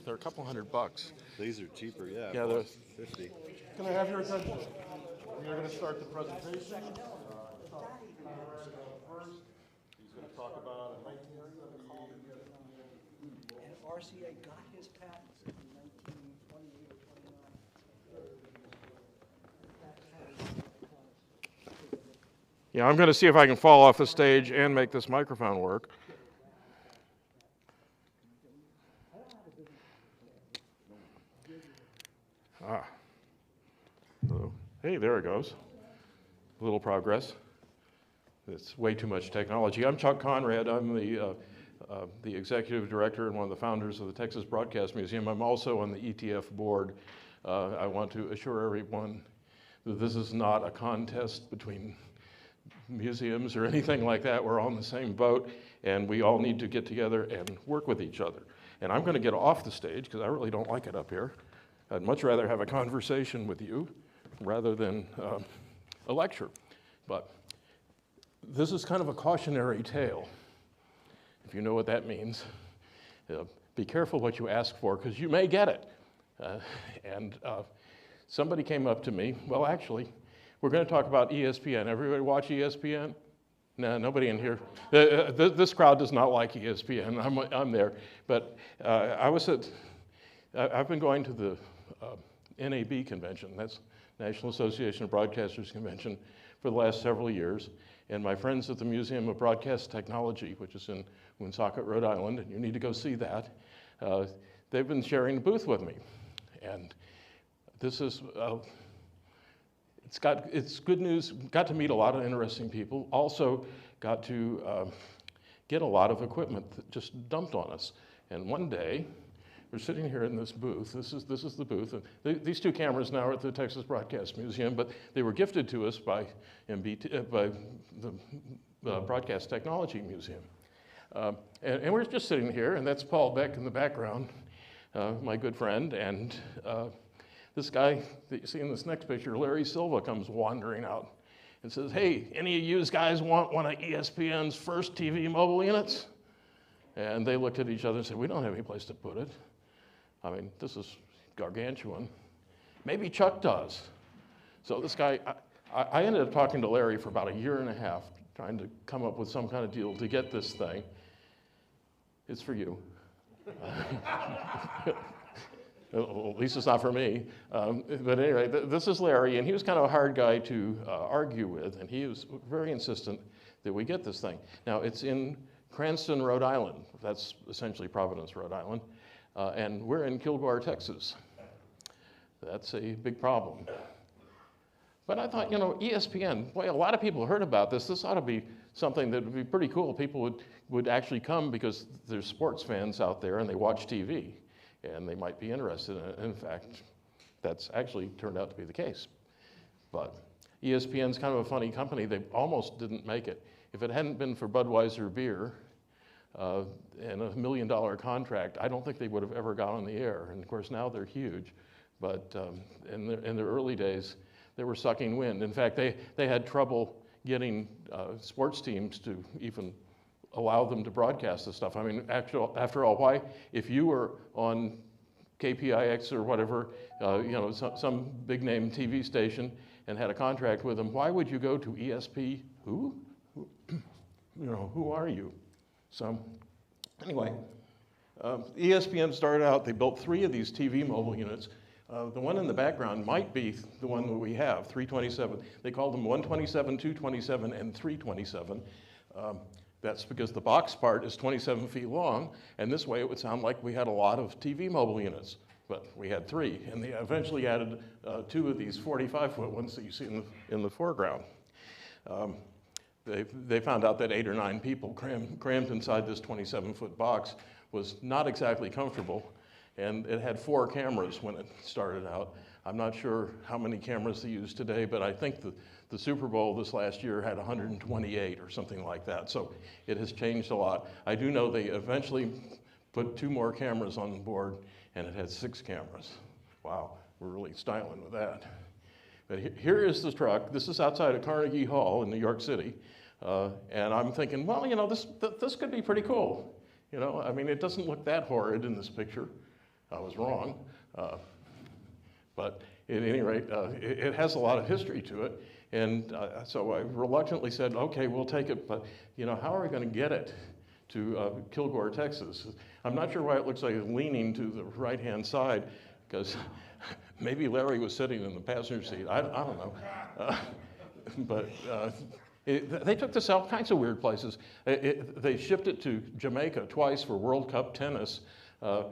They're a couple $100. These are cheaper, yeah. Yeah, they're 50. Can I have your attention? We are going to start the presentation. First, he's going to talk about a 1978. And RCA got his patent in 1928 or 29. Yeah, I'm going to see if I can fall off the stage and make this microphone work. So, hey, there it goes. A little progress. It's way too much technology. I'm Chuck Conrad. I'm the executive director and one of the founders of the Texas Broadcast Museum. I'm also on the ETF board. I want to assure everyone that this is not a contest between museums or anything like that. We're all in the same boat, and we all need to get together and work with each other. And I'm going to get off the stage because I really don't like it up here. I'd much rather have a conversation with you rather than a lecture. But this is kind of a cautionary tale, if you know what that means. Be careful what you ask for, because you may get it. Somebody came up to me, well, actually, we're going to talk about ESPN. Everybody watch ESPN? No, nobody in here. This crowd does not like ESPN. I'm there. But I've been going to the NAB convention, that's National Association of Broadcasters Convention, for the last several years. And my friends at the Museum of Broadcast Technology, which is in Woonsocket, Rhode Island, and you need to go see that, they've been sharing a booth with me. And this is, it's good news. Got to meet a lot of interesting people. Also got to get a lot of equipment that just dumped on us. And one day, we're sitting here in this booth. This is the booth. These two cameras now are at the Texas Broadcast Museum, but they were gifted to us by the Broadcast Technology Museum. And we're just sitting here, and that's Paul Beck in the background, my good friend. And this guy that you see in this next picture, Larry Silva, comes wandering out and says, "Hey, any of you guys want one of ESPN's first TV mobile units?" And they looked at each other and said, "We don't have any place to put it. I mean, this is gargantuan. Maybe Chuck does." So this guy, I ended up talking to Larry for about a year and a half, trying to come up with some kind of deal to get this thing. It's for you. Well, at least it's not for me. But anyway, this is Larry, and he was kind of a hard guy to argue with, and he was very insistent that we get this thing. Now, it's in Cranston, Rhode Island. That's essentially Providence, Rhode Island. And we're in Kilgore, Texas. That's a big problem. But I thought, ESPN, boy, a lot of people heard about this. This ought to be something that would be pretty cool. People would actually come because there's sports fans out there and they watch TV and they might be interested in it. In fact, that's actually turned out to be the case. But ESPN's kind of a funny company. They almost didn't make it. If it hadn't been for Budweiser beer, and a $1 million contract, I don't think they would have ever got on the air. And of course, now they're huge. But in their early days, they were sucking wind. In fact, they had trouble getting sports teams to even allow them to broadcast this stuff. I mean, after all, why, if you were on KPIX or whatever, some big name TV station and had a contract with them, why would you go to ESP? Who are you? So anyway, ESPN started out, they built 3 of these TV mobile units. The one in the background might be the one that we have, 327. They called them 127, 227, and 327. That's because the box part is 27 feet long, and this way it would sound like we had a lot of TV mobile units. But we had 3, and they eventually added 2 of these 45-foot ones that you see in the foreground. They found out that 8 or 9 people crammed inside this 27-foot box was not exactly comfortable, and it had 4 cameras when it started out. I'm not sure how many cameras they use today, but I think the Super Bowl this last year had 128 or something like that, so it has changed a lot. I do know they eventually put 2 more cameras on board, and it had 6 cameras. Wow, we're really styling with that. But here is the truck. This is outside of Carnegie Hall in New York City. And I'm thinking, well, this could be pretty cool. I mean, it doesn't look that horrid in this picture. I was wrong. But at any rate, it has a lot of history to it. And so I reluctantly said, okay, we'll take it, but how are we going to get it to Kilgore, Texas? I'm not sure why it looks like it's leaning to the right-hand side, because maybe Larry was sitting in the passenger seat. I don't know. But they took this all kinds of weird places. They shipped it to Jamaica twice for World Cup tennis.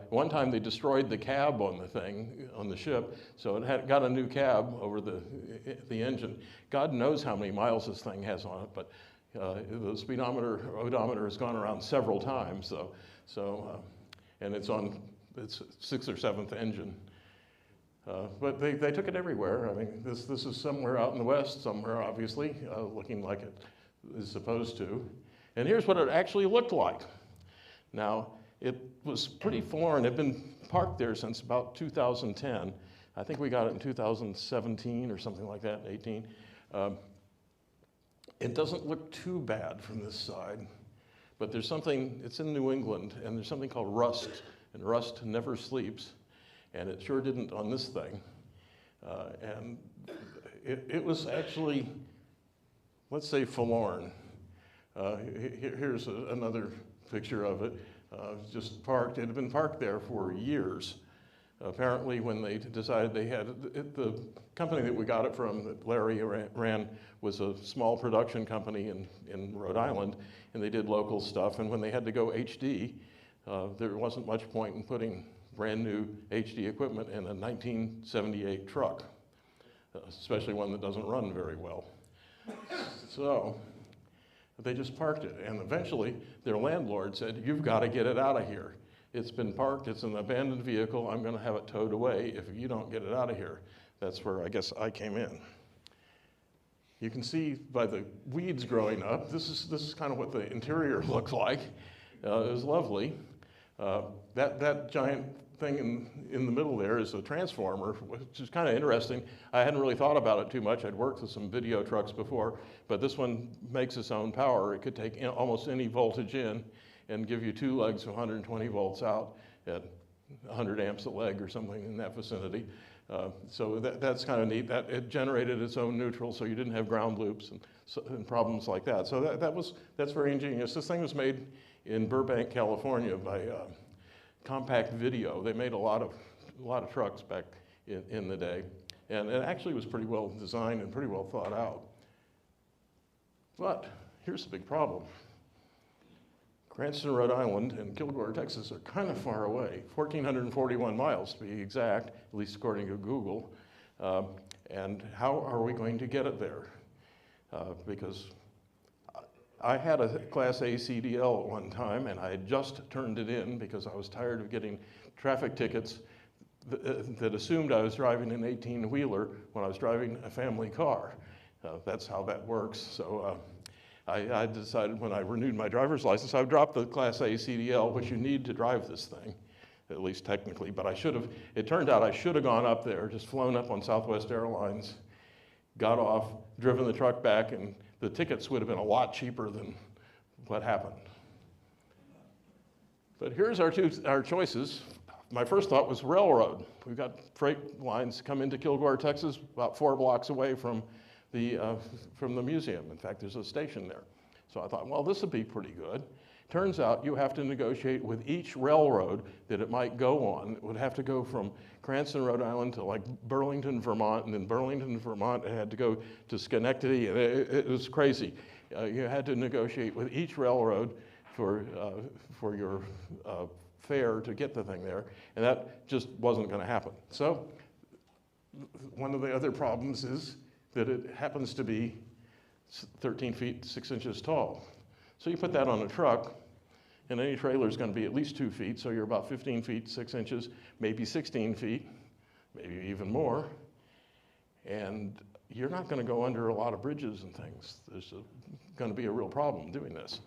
One time they destroyed the cab on the thing, on the ship, so it got a new cab over the engine. God knows how many miles this thing has on it, but the speedometer, odometer has gone around several times, and it's on its 6th or 7th engine. But they took it everywhere. I mean, this is somewhere out in the West, somewhere obviously, looking like it is supposed to. And here's what it actually looked like. Now, it was pretty forlorn. It had been parked there since about 2010. I think we got it in 2017 or something like that, 18. It doesn't look too bad from this side, but there's something, it's in New England, and there's something called rust, and rust never sleeps, and it sure didn't on this thing. And it was actually, let's say, forlorn. Here's another picture of it. Just parked. It had been parked there for years. Apparently, when they decided they had the company that we got it from, that Larry ran, was a small production company in Rhode Island, and they did local stuff. And when they had to go HD, there wasn't much point in putting brand new HD equipment in a 1978 truck, especially one that doesn't run very well. So they just parked it, and eventually their landlord said, "You've got to get it out of here. It's been parked, it's an abandoned vehicle, I'm going to have it towed away if you don't get it out of here." That's where I guess I came in. You can see by the weeds growing up, this is kind of what the interior looked like. It was lovely. That giant thing in the middle there is a transformer, which is kind of interesting. I hadn't really thought about it too much. I'd worked with some video trucks before, but this one makes its own power. It could take almost any voltage in and give you 2 legs of 120 volts out at 100 amps a leg or something in that vicinity. So that's kind of neat. That it generated its own neutral, so you didn't have ground loops and problems like that. So that's very ingenious. This thing was made in Burbank, California by Compact Video. They made a lot of trucks back in the day, and it actually was pretty well designed and pretty well thought out. But here's the big problem. Cranston, Rhode Island, and Kilgore, Texas are kind of far away, 1,441 miles to be exact, at least according to Google. And how are we going to get it there? Because I had a Class A CDL at one time, and I had just turned it in because I was tired of getting traffic tickets that assumed I was driving an 18-wheeler when I was driving a family car. That's how that works. So I decided when I renewed my driver's license, I would drop the Class A CDL, which you need to drive this thing, at least technically. But it turned out I should have gone up there, just flown up on Southwest Airlines, got off, driven the truck back, and the tickets would have been a lot cheaper than what happened. But here's our choices. My first thought was railroad. We've got freight lines come into Kilgore, Texas, about 4 blocks away from the museum. In fact, there's a station there. So I thought, well, this would be pretty good. Turns out you have to negotiate with each railroad that it might go on. It would have to go from Cranston, Rhode Island to like Burlington, Vermont, and then Burlington, Vermont, it had to go to Schenectady. It was crazy. You had to negotiate with each railroad for your fare to get the thing there, and that just wasn't going to happen. So one of the other problems is that it happens to be 13 feet 6 inches tall. So you put that on a truck, and any trailer is going to be at least 2 feet, so you're about 15 feet 6 inches, maybe 16 feet, maybe even more. And you're not going to go under a lot of bridges and things. There's going to be a real problem doing this.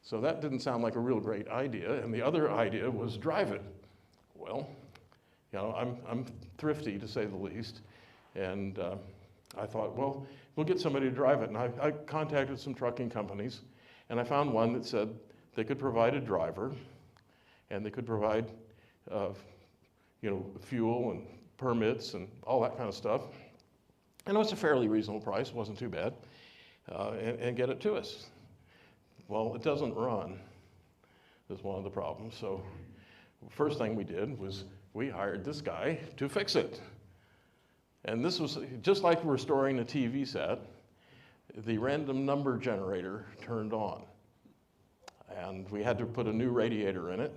So that didn't sound like a real great idea. And the other idea was drive it. Well, I'm thrifty to say the least. And I thought, well, we'll get somebody to drive it. And I contacted some trucking companies, and I found one that said they could provide a driver, and they could provide fuel and permits and all that kind of stuff. And it was a fairly reasonable price, wasn't too bad, and get it to us. Well, it doesn't run, is one of the problems. So first thing we did was we hired this guy to fix it. And this was just like restoring a TV set. The random number generator turned on. And we had to put a new radiator in it.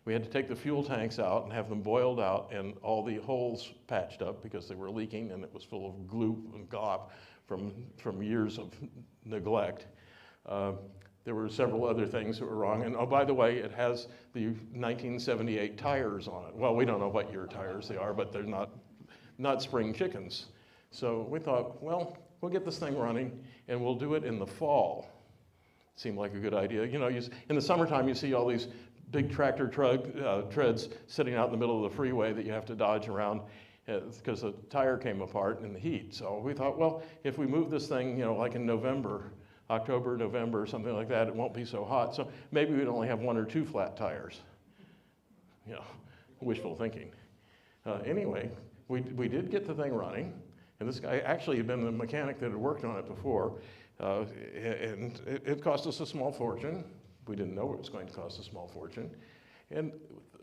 We had to take the fuel tanks out and have them boiled out and all the holes patched up because they were leaking and it was full of glue and glop from years of neglect. There were several other things that were wrong. And oh, by the way, it has the 1978 tires on it. Well, we don't know what year tires they are, but they're not spring chickens. So we thought, well, we'll get this thing running and we'll do it in the fall. Seemed like a good idea. In the summertime, you see all these big tractor treads sitting out in the middle of the freeway that you have to dodge around because the tire came apart in the heat. So we thought, well, if we move this thing, like in October, November, something like that, it won't be so hot. So maybe we'd only have 1 or 2 flat tires. Wishful thinking. Anyway, we did get the thing running, and this guy actually had been the mechanic that had worked on it before, and it cost us a small fortune. We didn't know it was going to cost a small fortune. And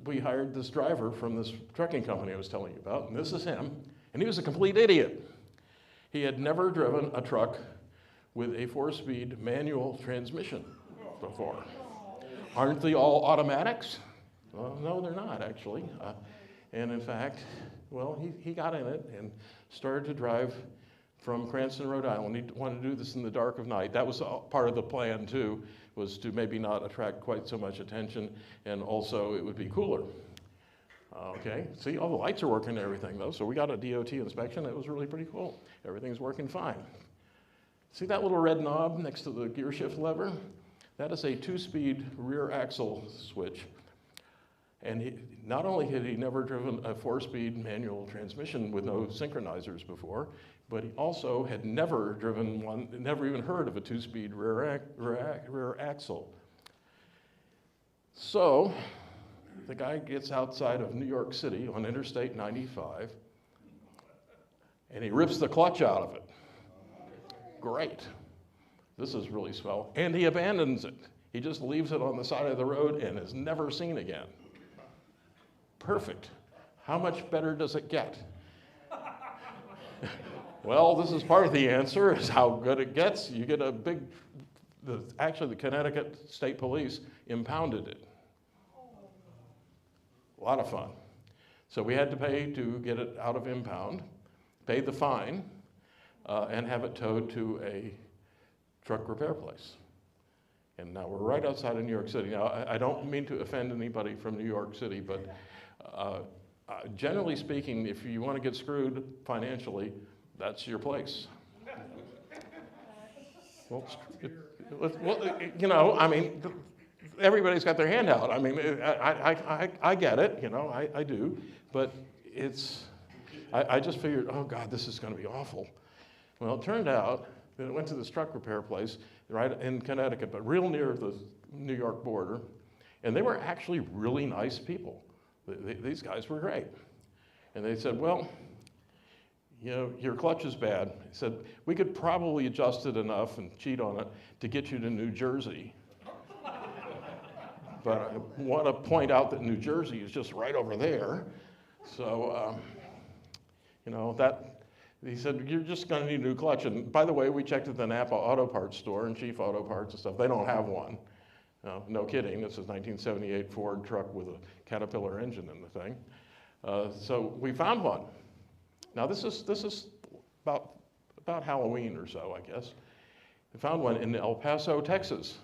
we hired this driver from this trucking company I was telling you about, and this is him, and he was a complete idiot. He had never driven a truck with a 4-speed manual transmission before. Aren't they all automatics? Well, no, they're not, actually. And in fact, well, he got in it and started to drive from Cranston, Rhode Island. He wanted to do this in the dark of night. That was part of the plan, too, was to maybe not attract quite so much attention, and also it would be cooler. Okay, see, all the lights are working and everything, though, so we got a DOT inspection. It was really pretty cool. Everything's working fine. See that little red knob next to the gear shift lever? That is a 2-speed rear axle switch. And not only had he never driven a 4-speed manual transmission with no synchronizers before, but he also had never driven one, never even heard of a 2-speed rear axle. So the guy gets outside of New York City on Interstate 95, and he rips the clutch out of it. Great. This is really swell. And he abandons it. He just leaves it on the side of the road and is never seen again. Perfect. How much better does it get? Well, this is part of the answer, is how good it gets. You get a big, actually the Connecticut State Police impounded it. A lot of fun. So we had to pay to get it out of impound, pay the fine, and have it towed to a truck repair place. And now we're right outside of New York City. Now, I don't mean to offend anybody from New York City, but generally speaking, if you want to get screwed financially, that's your place. Well, I mean, everybody's got their hand out. I mean, I get it, I do, but I just figured, oh God, this is going to be awful. Well, it turned out that it went to this truck repair place right in Connecticut, but real near the New York border, and they were actually really nice people. These guys were great. And they said, well, your clutch is bad. He said, we could probably adjust it enough and cheat on it to get you to New Jersey. But I want to point out that New Jersey is just right over there. So, he said, you're just going to need a new clutch. And by the way, we checked at the Napa Auto Parts store and Chief Auto Parts and stuff. They don't have one. No kidding. This is 1978 Ford truck with a Caterpillar engine in the thing. So we found one. Now this is about Halloween or so, I guess. We found one in El Paso, Texas,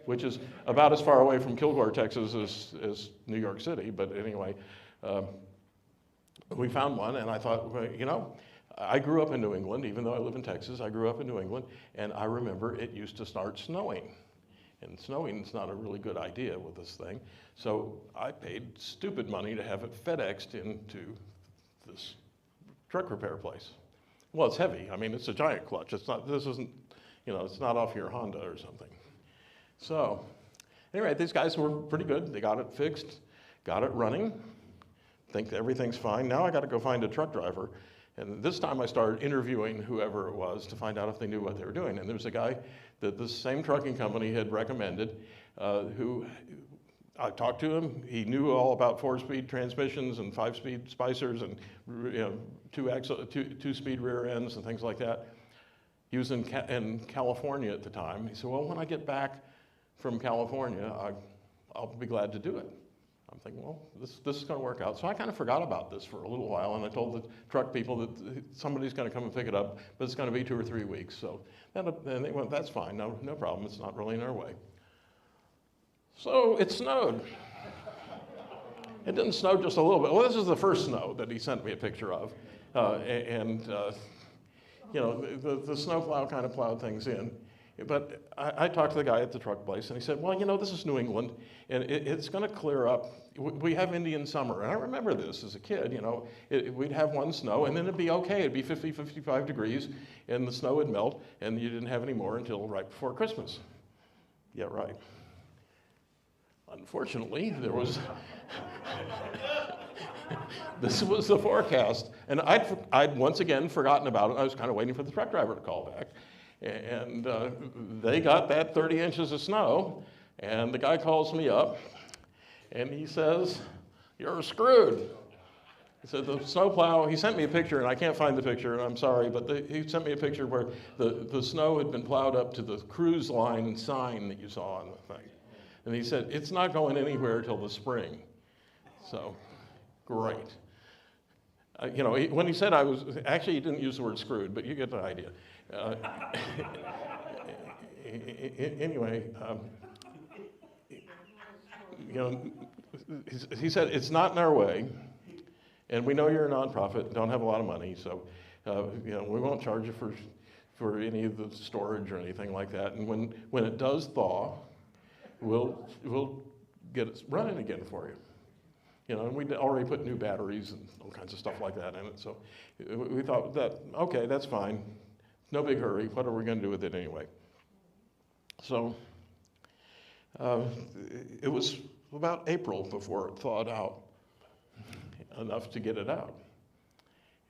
which is about as far away from Kilgore, Texas as New York City. But anyway, we found one, and I thought, well, I grew up in New England, even though I live in Texas. I grew up in New England, and I remember it used to start snowing. And snowing is not a really good idea with this thing. So I paid stupid money to have it FedExed into this truck repair place. Well, it's heavy. I mean, it's a giant clutch. It's not off your Honda or something. So anyway, these guys were pretty good. They got it fixed, got it running. think everything's fine. Now I got to go find a truck driver. And this time I started interviewing whoever it was to find out if they knew what they were doing. And there was a guy that this same trucking company had recommended who I talked to him. He knew all about 4-speed transmissions and 5-speed spicers and two-speed rear ends and things like that. He was in California at the time. He said, well, when I get back from California, I'll be glad to do it. I'm thinking, well, this is going to work out. So I kind of forgot about this for a little while, and I told the truck people that somebody's going to come and pick it up, but it's going to be 2 or 3 weeks. So and they went, that's fine, no problem. It's not really in our way. So it snowed. It didn't snow just a little bit. Well, this is the first snow that he sent me a picture of, you know, the snowplow kind of plowed things in. But I talked to the guy at the truck place, and he said, well, you know, this is New England, and it's going to clear up. We have Indian summer, and I remember this as a kid, you know. We'd have one snow, and then it'd be okay. It'd be 50, 55 degrees, and the snow would melt, and you didn't have any more until right before Christmas. Yeah, right. Unfortunately, there was, this was the forecast, and I'd once again forgotten about it. I was kind of waiting for the truck driver to call back. And they got that 30 inches of snow, and the guy calls me up, and he says, you're screwed. He said, the snowplow, he sent me a picture, and I can't find the picture, and I'm sorry, but he sent me a picture where the snow had been plowed up to the cruise line sign that you saw on the thing. And he said, it's not going anywhere till the spring. So, great. You know, when he said I was, actually he didn't use the word screwed, but you get the idea. Anyway, you know, he said, it's not in our way, and we know you're a nonprofit, don't have a lot of money, so you know, we won't charge you for any of the storage or anything like that. And when it does thaw, we'll get it running again for you. You know, and we'd already put new batteries and all kinds of stuff like that in it. So we thought that, okay, that's fine. No big hurry. What are we going to do with it anyway? So it was about April before it thawed out enough to get it out.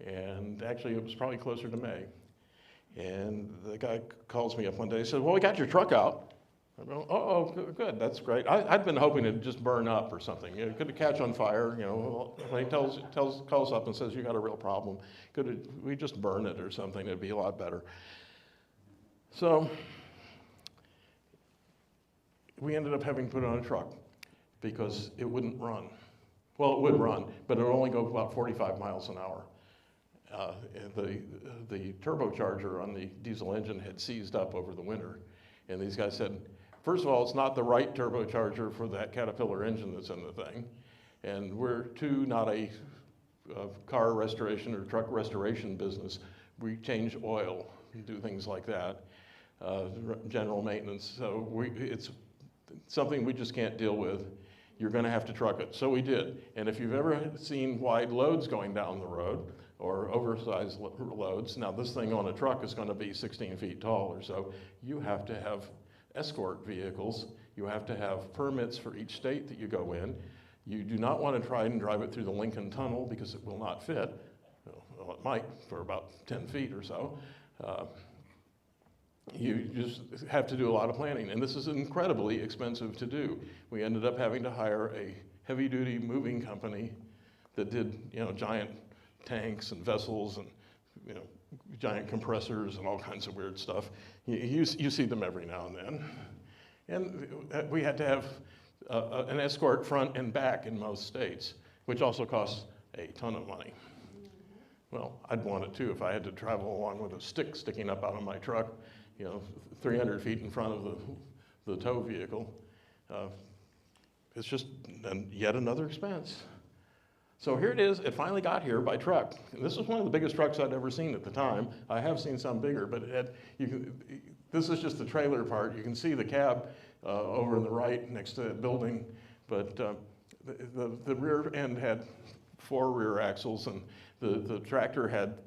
And actually, it was probably closer to May. And the guy calls me up one day and said, well, we got your truck out. I go, oh, good, that's great. I'd been hoping it'd just burn up or something. You know, could it catch on fire? You know, when he calls up and says, you got a real problem, we just burn it or something? It'd be a lot better. So we ended up having to put it on a truck because it wouldn't run. Well, it would run, but it would only go about 45 miles an hour. The turbocharger on the diesel engine had seized up over the winter. And these guys said, first of all, it's not the right turbocharger for that Caterpillar engine that's in the thing. And we're not a car restoration or truck restoration business. We change oil and do things like that, general maintenance. So it's something we just can't deal with. You're going to have to truck it. So we did. And if you've ever seen wide loads going down the road, or oversized loads. Now this thing on a truck is going to be 16 feet tall or so. You have to have escort vehicles. You have to have permits for each state that you go in. You do not want to try and drive it through the Lincoln Tunnel because it will not fit. Well, it might for about 10 feet or so. You just have to do a lot of planning, and this is incredibly expensive to do. We ended up having to hire a heavy-duty moving company that did, you know, giant tanks and vessels and, you know, giant compressors and all kinds of weird stuff. You see them every now and then. And we had to have an escort front and back in most states, which also costs a ton of money. Well, I'd want it too if I had to travel along with a stick sticking up out of my truck, you know, 300 feet in front of the tow vehicle. It's just yet another expense. So here it is, it finally got here by truck. And this is one of the biggest trucks I'd ever seen at the time. I have seen some bigger, but this is just the trailer part. You can see the cab over on the right next to that building, but the rear end had 4 rear axles, and the tractor had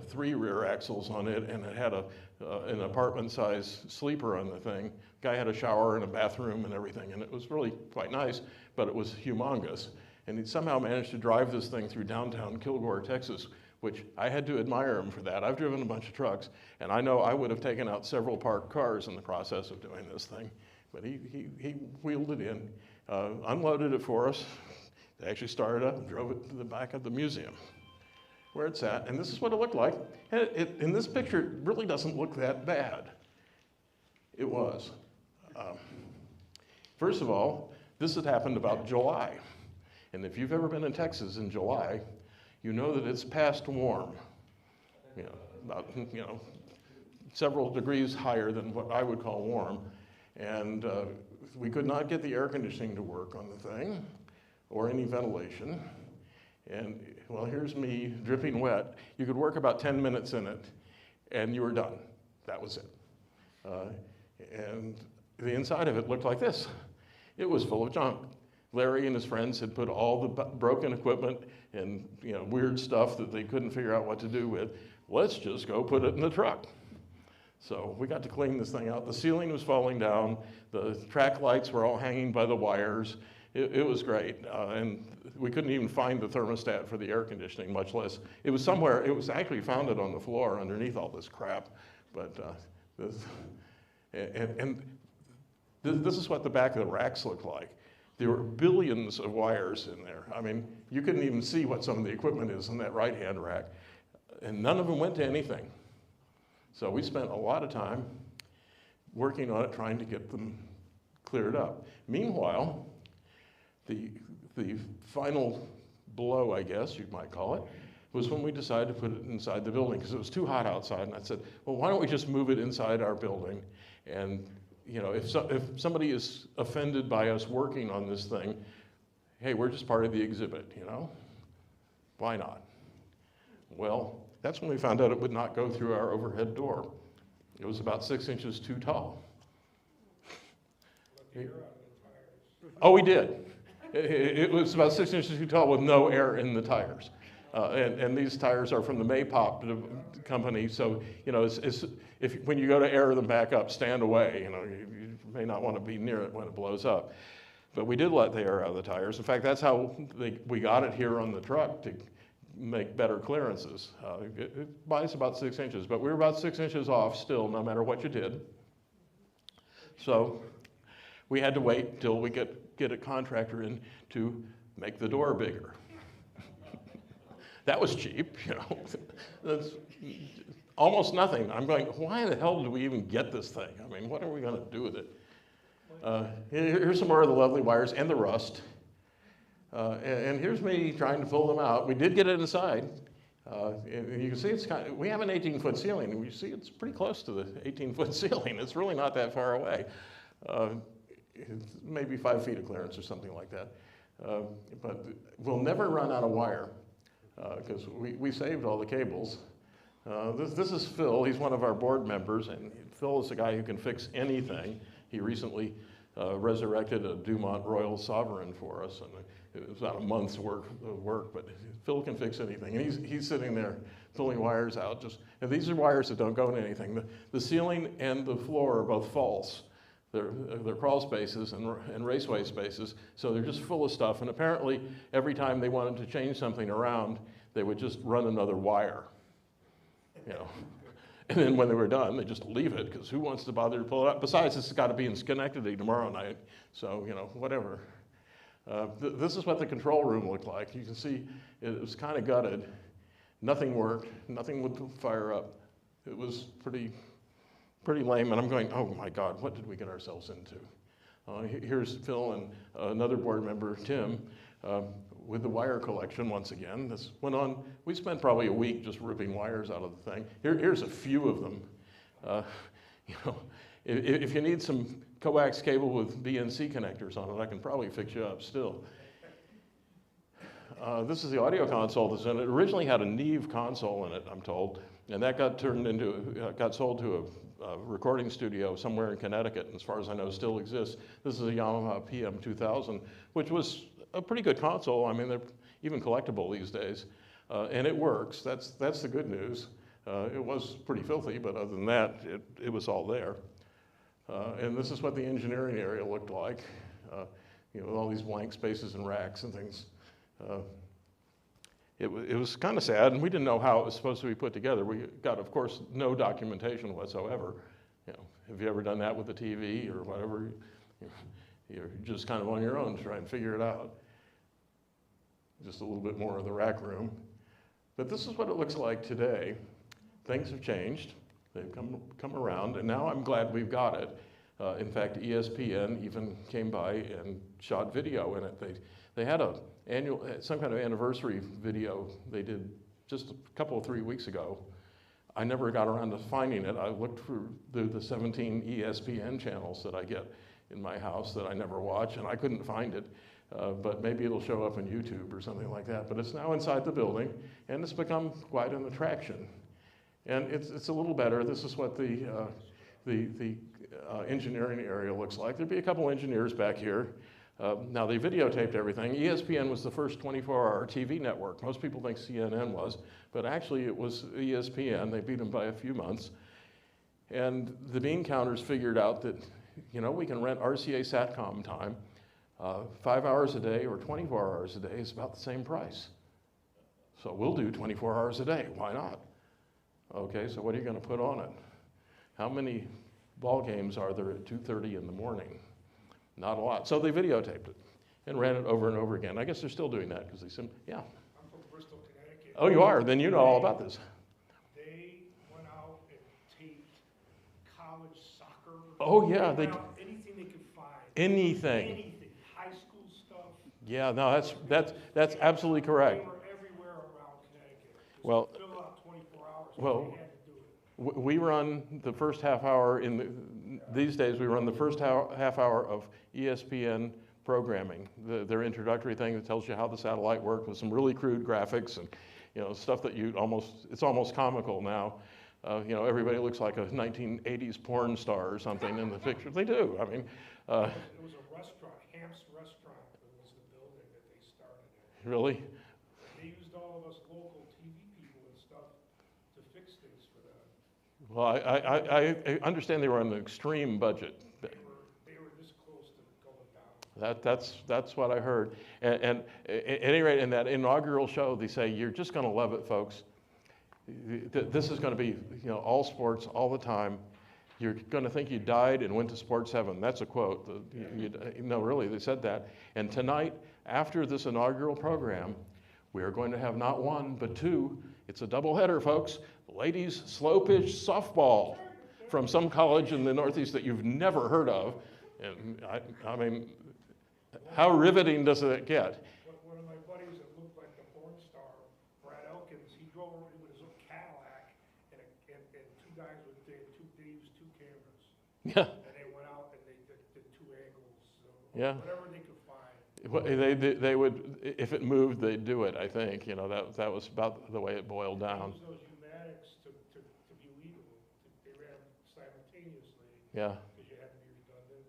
3 rear axles on it, and it had an apartment-size sleeper on the thing. Guy had a shower and a bathroom and everything, and it was really quite nice, but it was humongous. And he somehow managed to drive this thing through downtown Kilgore, Texas, which I had to admire him for that. I've driven a bunch of trucks, and I know I would have taken out several parked cars in the process of doing this thing. But he wheeled it in, unloaded it for us. They actually started up and drove it to the back of the museum where it's at. And this is what it looked like. And in this picture, it really doesn't look that bad. It was. First of all, this had happened about July. And if you've ever been in Texas in July, you know that it's past warm. About several degrees higher than what I would call warm. And we could not get the air conditioning to work on the thing or any ventilation. And well, here's me dripping wet. You could work about 10 minutes in it and you were done. That was it. And the inside of it looked like this. It was full of junk. Larry and his friends had put all the broken equipment and weird stuff that they couldn't figure out what to do with. Let's just go put it in the truck. So we got to clean this thing out. The ceiling was falling down. The track lights were all hanging by the wires. It was great. And we couldn't even find the thermostat for the air conditioning, much less. It was somewhere, it was actually found on the floor underneath all this crap. But this is what the back of the racks looked like. There were billions of wires in there. I mean, you couldn't even see what some of the equipment is in that right-hand rack. And none of them went to anything. So we spent a lot of time working on it, trying to get them cleared up. Meanwhile, the final blow, I guess you might call it, was when we decided to put it inside the building because it was too hot outside. And I said, well, why don't we just move it inside our building? And if somebody is offended by us working on this thing, hey, we're just part of the exhibit, Why not? Well, that's when we found out it would not go through our overhead door. It was about 6 inches too tall. Oh, we did. It was about 6 inches too tall with no air in the tires. And these tires are from the Maypop company, so when you go to air them back up, stand away. You may not want to be near it when it blows up. But we did let the air out of the tires. In fact, that's how we got it here on the truck to make better clearances. It buys about 6 inches, but we were about 6 inches off still, no matter what you did. So we had to wait till we get a contractor in to make the door bigger. That was cheap, That's almost nothing. I'm going, why the hell did we even get this thing? I mean, what are we going to do with it? Here's some more of the lovely wires and the rust. And here's me trying to pull them out. We did get it inside. And you can see we have an 18-foot ceiling, and you see it's pretty close to the 18-foot ceiling. It's really not that far away. It's maybe 5 feet of clearance or something like that. But we'll never run out of wire because we saved all the cables. This is Phil. He's one of our board members, and Phil is a guy who can fix anything. He recently resurrected a Dumont Royal Sovereign for us, and it was about a month's work, but Phil can fix anything. And he's sitting there pulling wires out. And these are wires that don't go into anything. The ceiling and the floor are both false. They're crawl spaces and raceway spaces, so they're just full of stuff. And apparently, every time they wanted to change something around, they would just run another wire. And then when they were done, they just leave it, because who wants to bother to pull it up? Besides, this has got to be in Schenectady tomorrow night, so, whatever. This is what the control room looked like. You can see it was kind of gutted. Nothing worked. Nothing would fire up. It was pretty lame, and I'm going, oh my God, what did we get ourselves into? Here's Phil and another board member, Tim, with the wire collection once again. This went on, we spent probably a week just ripping wires out of the thing. Here's a few of them. If you need some coax cable with BNC connectors on it, I can probably fix you up still. This is the audio console that's in it. It originally had a Neve console in it, I'm told, and that got sold to a recording studio somewhere in Connecticut, and as far as I know, still exists. This is a Yamaha PM2000, which was a pretty good console. I mean, they're even collectible these days, and it works. That's the good news. It was pretty filthy, but other than that, it was all there. And this is what the engineering area looked like, with all these blank spaces and racks and things. It was kind of sad, and we didn't know how it was supposed to be put together. We got, of course, no documentation whatsoever. You know, have you ever done that with the TV or whatever? You're just kind of on your own to try and figure it out. Just a little bit more of the rack room. But this is what it looks like today. Things have changed. They've come around, and now I'm glad we've got it. In fact, ESPN even came by and shot video in it. They had some kind of anniversary video they did just a couple of 3 weeks ago. I never got around to finding it. I looked through the 17 ESPN channels that I get in my house that I never watch, and I couldn't find it. But maybe it'll show up on YouTube or something like that. But it's now inside the building, and it's become quite an attraction. And it's a little better. This is what the engineering area looks like. There'd be a couple engineers back here. Now they videotaped everything. ESPN was the first 24-hour TV network. Most people think CNN was, but actually it was ESPN. They beat them by a few months. And the bean counters figured out that, you know, we can rent RCA Satcom time. 5 hours a day or 24 hours a day is about the same price. So we'll do 24 hours a day. Why not? Okay, so what are you going to put on it? How many ball games are there at 2:30 in the morning? Not a lot. So they videotaped it and ran it over and over again. I guess they're still doing that because they said, yeah. I'm from Bristol, Connecticut. Oh, you are? Then you know all about this. They went out and taped college soccer. Oh, yeah. They went out anything they could find. Anything. Anything. High school stuff. Yeah, no, that's absolutely correct. They were everywhere around Connecticut. Just Well, fill out 24 hours. well, They had to do it. We run the first half hour these days we run the first half hour of ESPN programming, their introductory thing that tells you how the satellite worked with some really crude graphics and, you know, stuff that it's almost comical now. You know, everybody looks like a 1980s porn star or something in the picture. They do. I mean, It was a restaurant, Hamp's Restaurant, was the building that they started in. really? They used all of us local TV people and stuff to fix things for them. Well, I understand they were on an extreme budget. They were this close to going down. That's what I heard. And at any rate, in that inaugural show, they say, you're just going to love it, folks. This is going to be, you know, all sports all the time. You're going to think you died and went to sports heaven. That's a quote. No, really, they said that. And tonight, after this inaugural program, we are going to have not one, but two. It's a doubleheader, folks. Ladies slow pitch softball from some college in the Northeast that you've never heard of. And I mean, how riveting does it get? One of my buddies that looked like a porn star, Brad Elkins, he drove over with his own Cadillac, and two guys they used two cameras. Yeah. And they went out and they did two angles, so Yeah. whatever they could find. They would, if it moved, they'd do it, I think. You know, that was about the way it boiled down. Use those pneumatics to be legal. They ran them simultaneously. Yeah. Because you had to be redundant.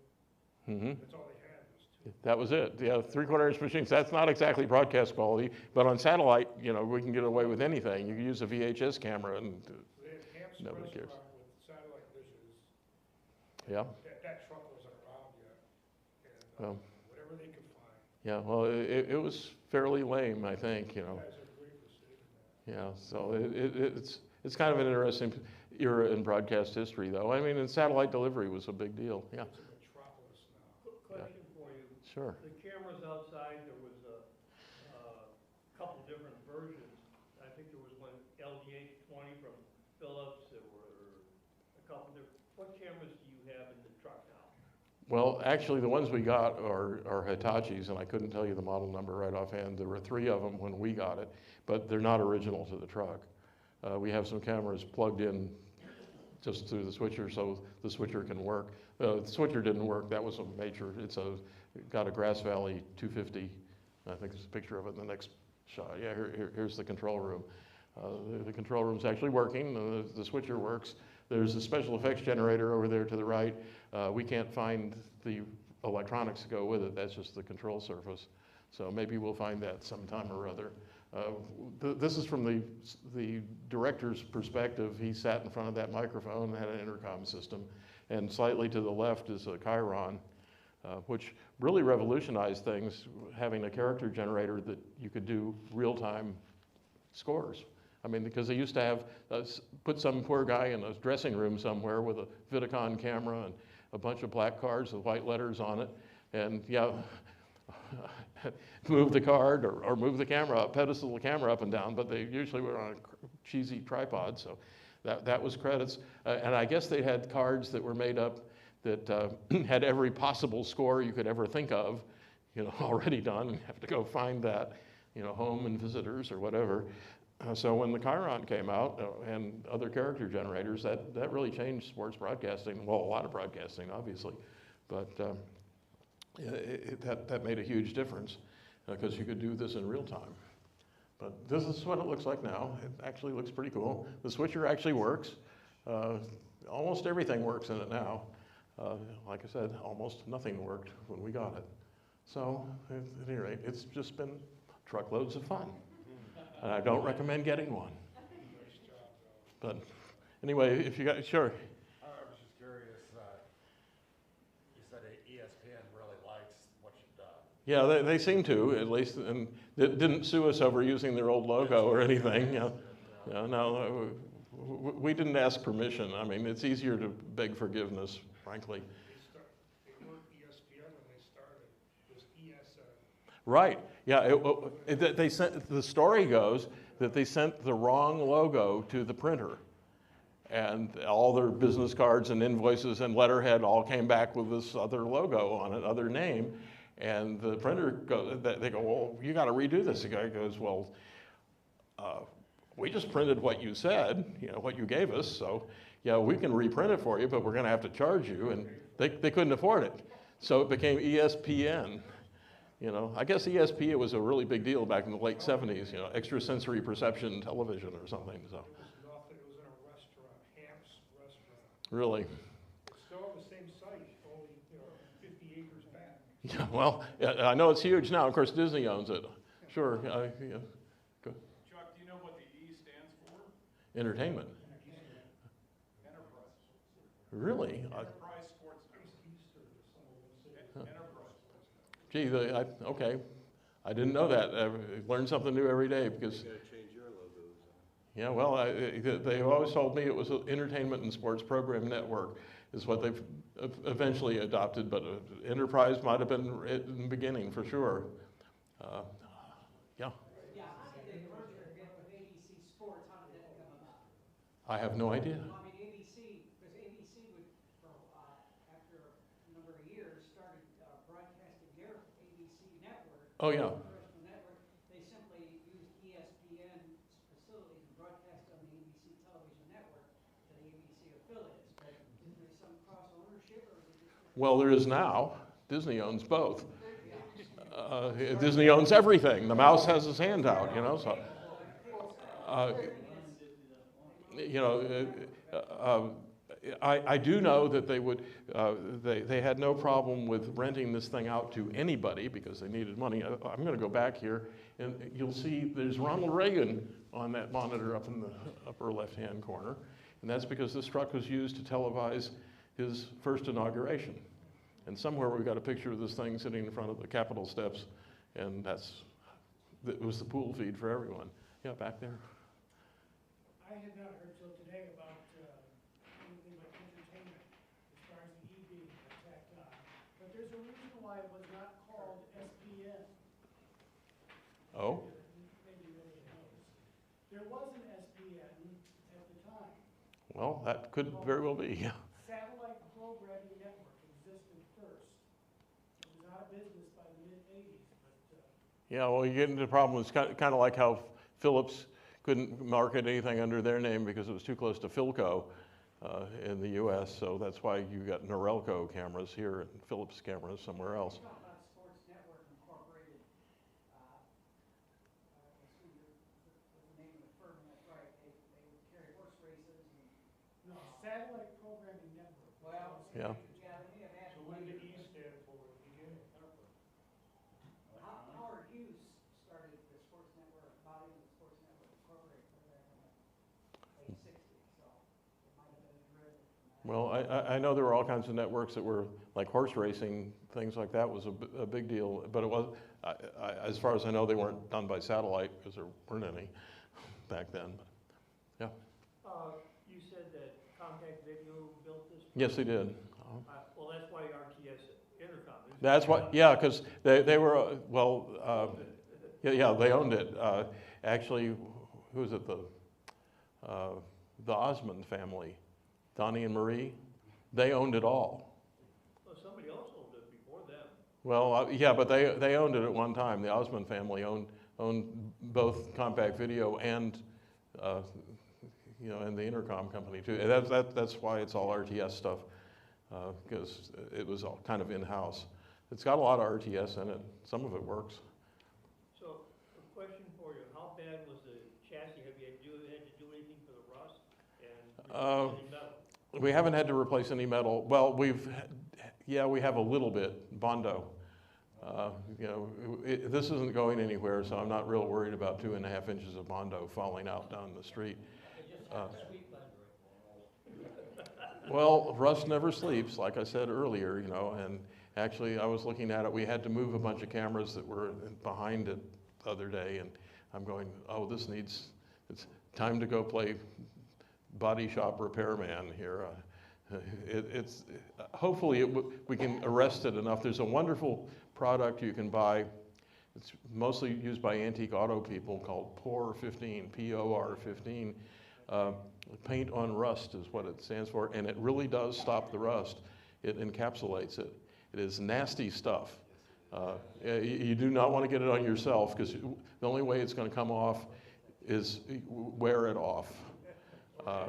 Mm-hmm. That's all they had was two. That was it. Yeah, 3/4-inch machines. That's not exactly broadcast quality, but on satellite, you know, we can get away with anything. You can use a VHS camera and So they had Hamp's Nobody cares. Restaurant with satellite dishes. yeah. That truck wasn't around yet. And Well, whatever they could find. yeah. Well, it was fairly lame, I think. You know. You guys are great for saving that. Yeah. So it's kind of an interesting era in broadcast history, though. I mean, and satellite delivery was a big deal. Yeah. It's a metropolis now. Question for you. Sure. The cameras outside, there was a couple different versions. I think there was one LDH-20 from Philips. There were a couple different. What cameras do you have in the truck now? Well, actually, the ones we got are Hitachis, and I couldn't tell you the model number right offhand. There were 3 of them when we got it, but they're not original to the truck. We have some cameras plugged in just through the switcher so the switcher can work. The switcher didn't work. That was a major, got a Grass Valley 250. I think there's a picture of it in the next shot. Yeah, here's the control room. The control room's actually working. The switcher works. There's a special effects generator over there to the right. We can't find the electronics to go with it. That's just the control surface. So maybe we'll find that sometime or other. This is from the director's perspective. He sat in front of that microphone and had an intercom system. And slightly to the left is a Chiron. which really revolutionized things, having a character generator that you could do real-time scores. I mean, because they used to have, put some poor guy in a dressing room somewhere with a Vidicon camera and a bunch of black cards with white letters on it, and yeah, move the card or move the camera up, pedestal the camera up and down, but they usually were on a cheesy tripod, so that was credits. And I guess they had cards that were made up that had every possible score you could ever think of, already done, and you have to go find that, home and visitors or whatever. So when the Chiron came out and other character generators, that really changed sports broadcasting. Well, a lot of broadcasting, obviously, but that made a huge difference because you could do this in real time. But this is what it looks like now. It actually looks pretty cool. The switcher actually works. Almost everything works in it now. Like I said, almost nothing worked when we got it. So at any rate, it's just been truckloads of fun. And I don't recommend getting one. But anyway, if you got, sure. I was just curious, you said ESPN really likes what you've done. Yeah, they seem to, at least, and they didn't sue us over using their old logo or anything. No, we didn't ask permission. I mean, it's easier to beg forgiveness, frankly. They weren't ESPN when they started, it was ESN. Right, yeah, they sent, the story goes that they sent the wrong logo to the printer. And all their business cards and invoices and letterhead all came back with this other logo on it, other name. And the printer goes, they go, well, you got to redo this. The guy goes, well, we just printed what you said, what you gave us. So, yeah, we can reprint it for you, but we're going to have to charge you. And they couldn't afford it. So it became ESPN. I guess ESP was a really big deal back in the late 70s, extrasensory perception television or something. So. It was nothing, it was in a restaurant, Hamp's restaurant. Really? It's still on the same site, only, 50 acres back. Yeah, well, I know it's huge now. Of course, Disney owns it. Sure. Yeah. Go. Chuck, do you know what the E stands for? Entertainment. Enterprise. Really? Enterprise Sports Network. Enterprise. Gee, okay. I didn't know that. I learn something new every day because. You gotta change your logos. Yeah, well, they've always told me it was an Entertainment and Sports Program Network is what they've eventually adopted, but Enterprise might have been in the beginning for sure. Yeah. Yeah, how did the merger with ABC Sports, how did that come about? I have no idea. I mean, ABC, because ABC would, after a number of years, started broadcasting their ABC network. Oh, yeah. Professional network. They simply used ESPN's facilities and broadcast on the ABC television network to the ABC affiliates. But is there some cross ownership or is it just? Well, there is now. Disney owns both. Disney owns everything. The mouse has his hand out, so. I do know that they would, they had no problem with renting this thing out to anybody because they needed money. I'm going to go back here, and you'll see there's Ronald Reagan on that monitor up in the upper left-hand corner, and that's because this truck was used to televise his first inauguration. And somewhere we've got a picture of this thing sitting in front of the Capitol steps, and it was the pool feed for everyone. Yeah, back there. I had not heard till today about anything like entertainment as far as the E being tacked on. But there's a reason why it was not called SPN. Oh? Maybe you already knows. There was an SPN at the time. Well, that could very well be, yeah. Satellite Programming Network existed first. It was out of business by the mid-'80s, but Yeah, well, you get into the problem. It's kind of like how Philips couldn't market anything under their name because it was too close to Philco in the U.S. So that's why you got Norelco cameras here and Philips cameras somewhere else. Talk about Sports Network Incorporated. Let's see, what's the name of the firm? That's right. They would carry horse races and. no, Satellite Programming Network. Well, Yeah. yeah, they may have had. So what did the E stand for at the beginning? Howard Hughes started the Sports Network, body of the Sports Network Incorporated back in the late '60s, so it might have been a derivative from that. Well, I know there were all kinds of networks that were like horse racing, things like that was a big deal, but it was, as far as I know, they weren't done by satellite because there weren't any back then. Yeah. You said that Contact Video built this? Yes, they did. Well, that's why RTS Intercom is. That's what, yeah, because they were, yeah, they owned it. Actually, who is it? The Osmond family, Donnie and Marie, they owned it all. Well, somebody else owned it before them. Well, yeah, but they owned it at one time. The Osmond family owned both Compact Video and and the Intercom company too. And that's why it's all RTS stuff, because it was all kind of in-house. It's got a lot of RTS in it. Some of it works. So, a question for you: how bad was the chassis? Have you had to do anything for the rust and any metal? We haven't had to replace any metal. Well, we have a little bit, Bondo. This isn't going anywhere, so I'm not real worried about 2.5 inches of Bondo falling out down the street. Well, rust never sleeps, like I said earlier, and actually I was looking at it, we had to move a bunch of cameras that were behind it the other day, and I'm going, oh, it's time to go play body shop repairman here. Hopefully we can arrest it enough. There's a wonderful product you can buy. It's mostly used by antique auto people called POR 15, P-O-R 15. Paint on rust is what it stands for, and it really does stop the rust. It encapsulates it. It is nasty stuff. You do not want to get it on yourself, because the only way it's going to come off is wear it off. Or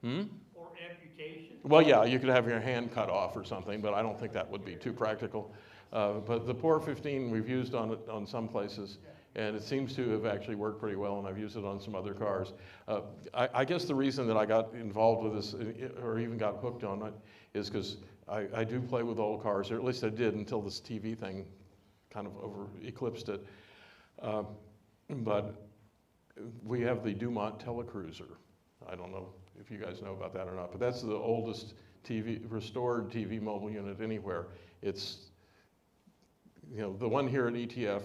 amputation. Well, yeah, you could have your hand cut off or something, but I don't think that would be too practical. But the POR 15 we've used on some places, and it seems to have actually worked pretty well, and I've used it on some other cars. I guess the reason that I got involved with this, or even got hooked on it, is because I do play with old cars, or at least I did until this TV thing kind of eclipsed it. But we have the Dumont Telecruiser. I don't know if you guys know about that or not, but that's the oldest restored TV mobile unit anywhere. It's, the one here at ETF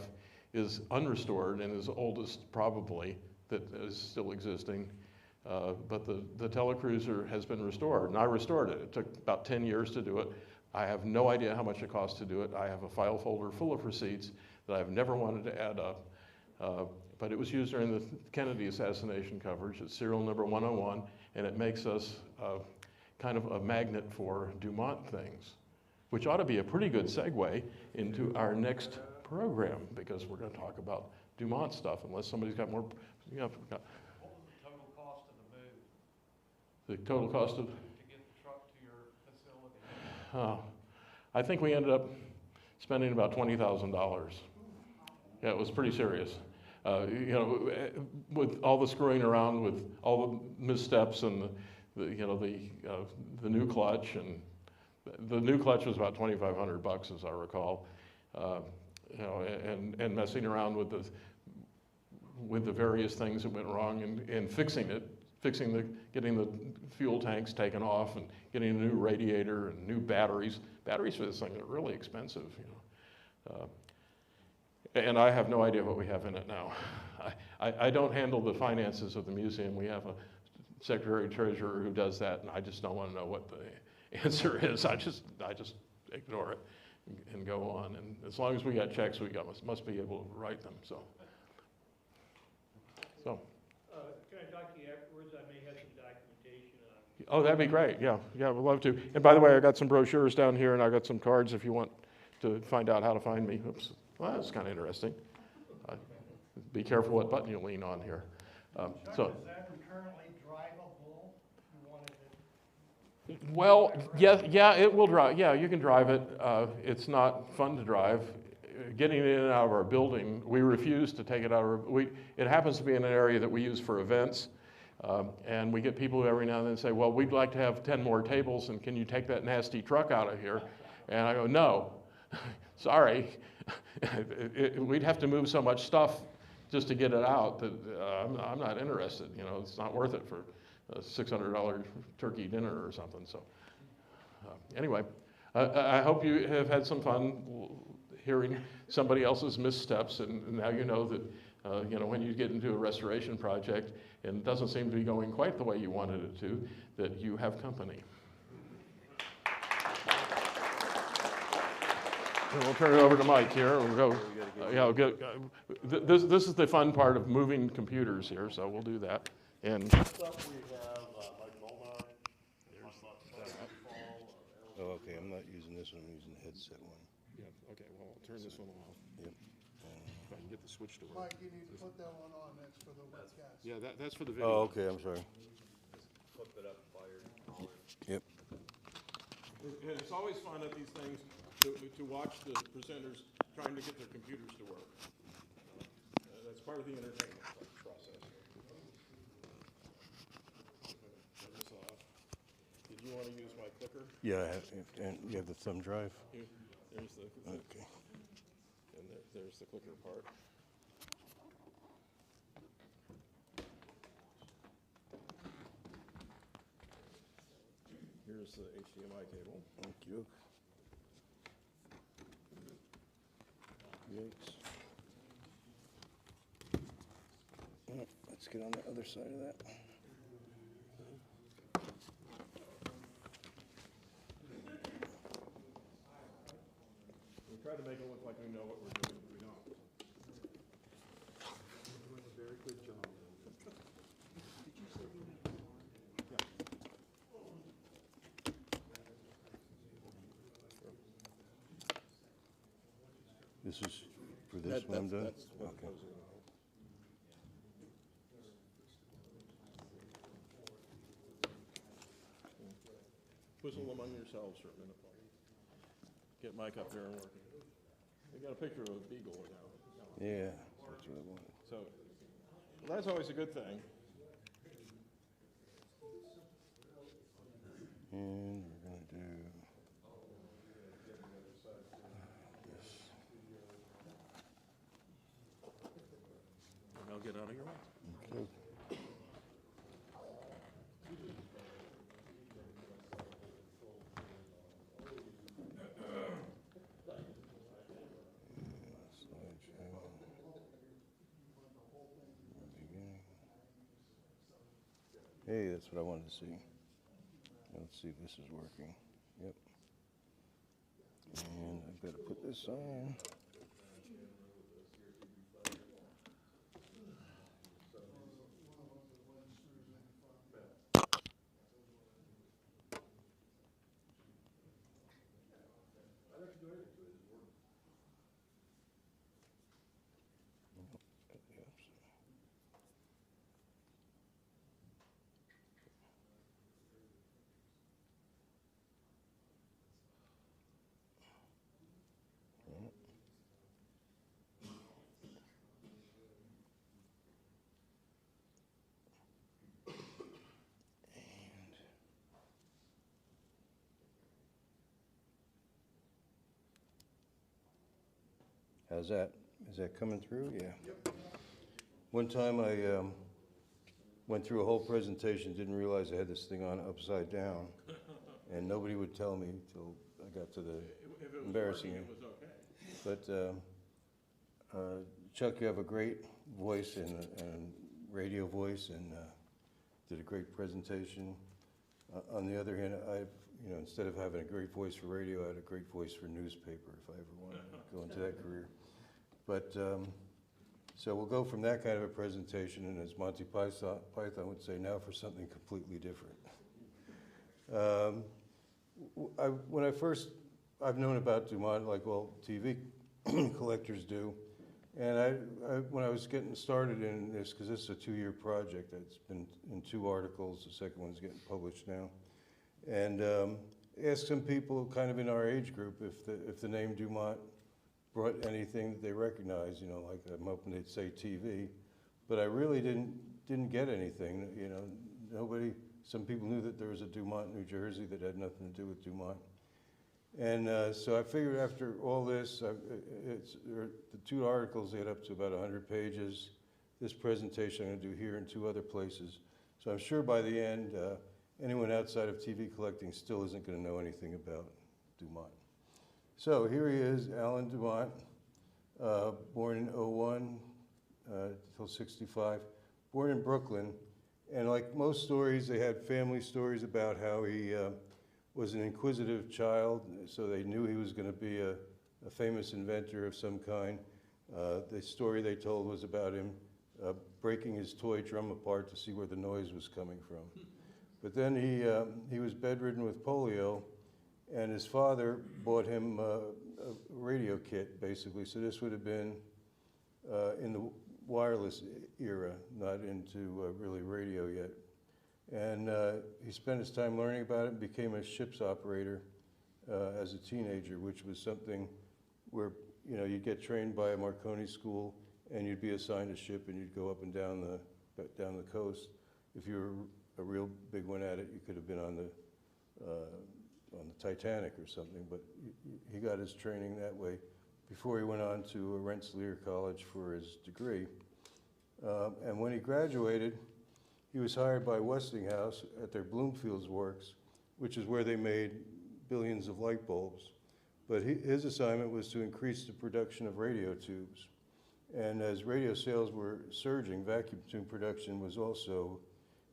is unrestored and is oldest probably that is still existing. But the Telecruiser has been restored, and I restored it. It took about 10 years to do it. I have no idea how much it cost to do it. I have a file folder full of receipts that I've never wanted to add up. But it was used during the Kennedy assassination coverage. It's serial number 101, and it makes us kind of a magnet for Dumont things, which ought to be a pretty good segue into our next program, because we're going to talk about Dumont stuff, unless somebody's got more. What was the total cost of the move? The total cost of? To get the truck to your facility? I think we ended up spending about $20,000. Yeah, it was pretty serious. With all the screwing around, with all the missteps, and the new clutch, and the new clutch was about $2,500 as I recall. And messing around with the various things that went wrong, and fixing it, getting the fuel tanks taken off, and getting a new radiator and new batteries. Batteries for this thing are really expensive, and I have no idea what we have in it now. I don't handle the finances of the museum. We have a secretary treasurer who does that, and I just don't want to know what the answer is. I just ignore it and go on. And as long as we got checks, we must be able to write them. So. Can I talk to you afterwards? I may have some documentation on. Oh, that'd be great. Yeah, we'd love to. And by the way, I got some brochures down here, and I got some cards if you want to find out how to find me. Oops. Well, that's kind of interesting. Be careful what button you lean on here. Is that currently drivable? You wanted it. Well, yeah, it will drive. Yeah, you can drive it. It's not fun to drive. Getting it in and out of our building, we refuse to take it out of our. It happens to be in an area that we use for events, and we get people who every now and then say, "Well, we'd like to have 10 more tables, and can you take that nasty truck out of here?" And I go, "No, sorry." We'd have to move so much stuff just to get it out that I'm not interested. It's not worth it a $600 turkey dinner or something. So anyway, I hope you have had some fun hearing somebody else's missteps, and now you know that when you get into a restoration project and it doesn't seem to be going quite the way you wanted it to, that you have company. And we'll turn it over to Mike here. We'll go. This is the fun part of moving computers here, so we'll do that. And Next up, we have Mike Molnar. Oh, okay, I'm not using this one, I'm using the headset one. yeah, okay. Well, I'll turn this one off. Yep. If I can get the switch to work. Mike, you need to put that one on, that's for the webcast. Yeah, that's for the video. Oh, okay, I'm sorry. Flip it up, fire. Yep. And it's always fun at these things to watch the presenters trying to get their computers to work. That's part of the entertainment process. Turn this off. Did you want to use my clicker? Yeah, I have, and you have the thumb drive? There's the Okay. and there's the clicker part. Here's the HDMI cable. Thank you. Yikes. Oh, let's get on the other side of that. We try to make it look like we know what we're doing, but we don't. Doing a very good job. This is for this one I'm done? That's what Okay. goes in. Whistle among yourselves for a minute. Get Mike up there and working. We got a picture of a beagle now. Yeah, that's what I wanted. So that's always a good thing. And we're gonna do this. And I'll get out of your way. Okay. Hey, that's what I wanted to see. Let's see if this is working. Yep. And I've got to put this on. How's that? Is that coming through? Yeah. Yep. One time I went through a whole presentation, didn't realize I had this thing on upside down, and nobody would tell me till I got to the If it was embarrassing. working, it was okay. But Chuck, you have a great voice and radio voice, and did a great presentation. On the other hand, instead of having a great voice for radio, I had a great voice for newspaper if I ever wanted to go into that career. But so we'll go from that kind of a presentation, and as Monty Python would say, now for something completely different. I've known about Dumont like all TV collectors do, and when I was getting started in this, because this is a 2-year project, it's been in 2 articles, the second one's getting published now, and asked some people kind of in our age group if the name Dumont brought anything that they recognize, like I'm hoping they'd say TV, but I really didn't get anything, nobody. Some people knew that there was a Dumont, New Jersey, that had nothing to do with Dumont. And so I figured after all this, the 2 articles add up to about 100 pages. This presentation I'm going to do here and 2 other places. So I'm sure by the end, anyone outside of TV collecting still isn't going to know anything about Dumont. So here he is, Alan Dumont, born in '01 till '65, born in Brooklyn. And like most stories, they had family stories about how he was an inquisitive child, so they knew he was going to be a famous inventor of some kind. The story they told was about him breaking his toy drum apart to see where the noise was coming from. But then he was bedridden with polio, and his father bought him a radio kit, basically. So this would have been in the wireless era, not into really radio yet. And he spent his time learning about it and became a ship's operator as a teenager, which was something where, you know, you'd get trained by a Marconi school and you'd be assigned a ship and you'd go up and down the coast. If you were a real big one at it, you could have been on the Titanic or something, but he got his training that way before he went on to Rensselaer College for his degree. And when he graduated, he was hired by Westinghouse at their Bloomfield's works, which is where they made billions of light bulbs. But his assignment was to increase the production of radio tubes. And as radio sales were surging, vacuum tube production was also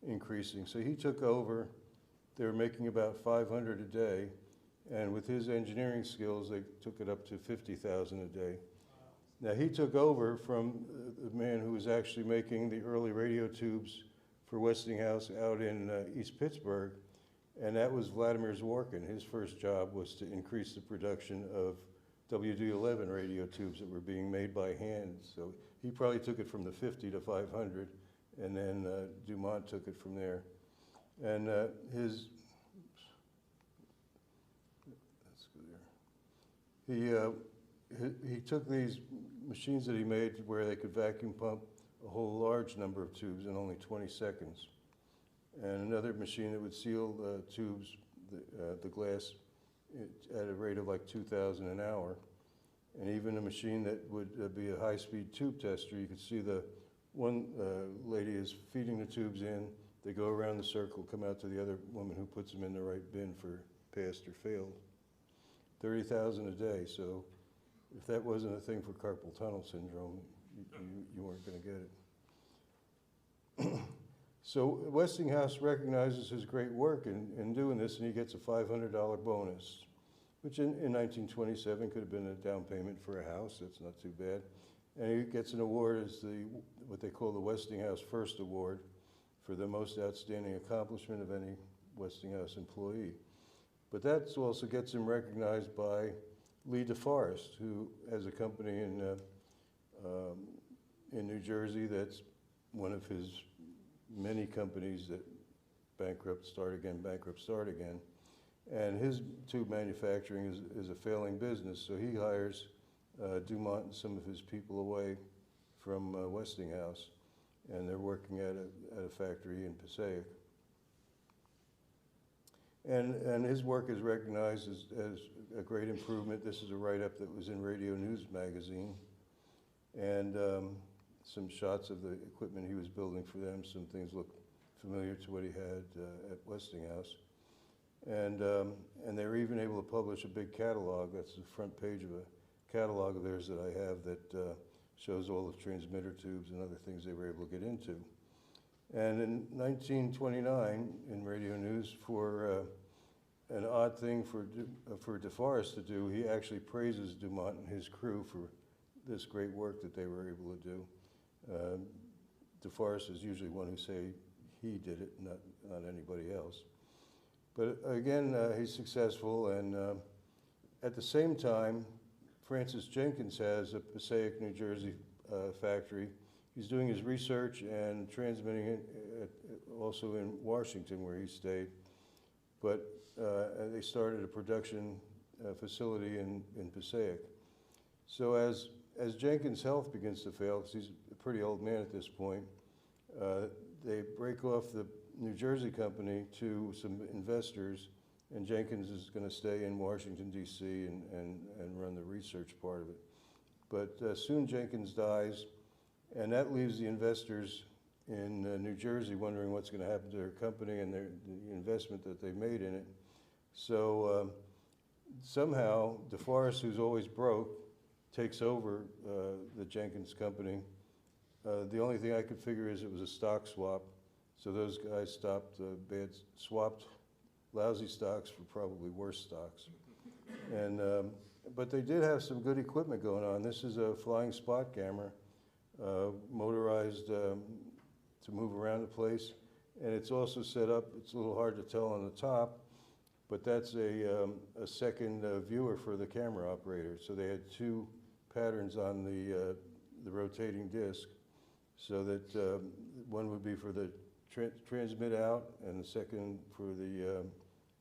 increasing. So he took over. They were making about 500 a day. And with his engineering skills, they took it up to 50,000 a day. Now, he took over from the man who was actually making the early radio tubes for Westinghouse out in East Pittsburgh, and that was Vladimir Zworykin. His first job was to increase the production of WD-11 radio tubes that were being made by hand. So he probably took it from the 50 to 500, and then Dumont took it from there. And let's go there. He took these machines that he made where they could vacuum pump a whole large number of tubes in only 20 seconds. And another machine that would seal the tubes, the glass, at a rate of like 2,000 an hour. And even a machine that would be a high-speed tube tester. You could see the one lady is feeding the tubes in. They go around the circle, come out to the other woman who puts them in the right bin for passed or failed. 30,000 a day. So if that wasn't a thing for carpal tunnel syndrome, you weren't going to get it. So Westinghouse recognizes his great work in doing this, and he gets a $500 bonus, which in 1927 could have been a down payment for a house. That's not too bad. And he gets an award as what they call the Westinghouse First Award for the most outstanding accomplishment of any Westinghouse employee. But that also gets him recognized by Lee DeForest, who has a company in New Jersey that's one of his many companies that bankrupt, start again. And his tube manufacturing is a failing business, so he hires Dumont and some of his people away from Westinghouse, and they're working at a factory in Passaic. And his work is recognized as a great improvement. This is a write-up that was in Radio News magazine, and some shots of the equipment he was building for them. Some things look familiar to what he had at Westinghouse. And they were even able to publish a big catalog. That's the front page of a catalog of theirs that I have that shows all the transmitter tubes and other things they were able to get into. And in 1929, in Radio News, for an odd thing for DeForest to do, he actually praises Dumont and his crew for this great work that they were able to do. DeForest is usually one who say he did it, not anybody else. But again, he's successful, and at the same time, Francis Jenkins has a Passaic, New Jersey factory. He's doing his research and transmitting it also in Washington, where he stayed. But they started a production facility in Passaic. So as Jenkins' health begins to fail, because he's a pretty old man at this point, they break off the New Jersey company to some investors, and Jenkins is going to stay in Washington, D.C. and run the research part of it. But soon Jenkins dies, and that leaves the investors in New Jersey wondering what's going to happen to their company and the investment that they made in it. So somehow DeForest, who's always broke, takes over the Jenkins company. The only thing I could figure is it was a stock swap. So those guys swapped lousy stocks for probably worse stocks. And, but they did have some good equipment going on. This is a flying spot camera, motorized to move around the place. And it's also set up, it's a little hard to tell on the top, but that's a second viewer for the camera operator. So they had two patterns on the rotating disc, so that one would be for the transmit out, and the second for the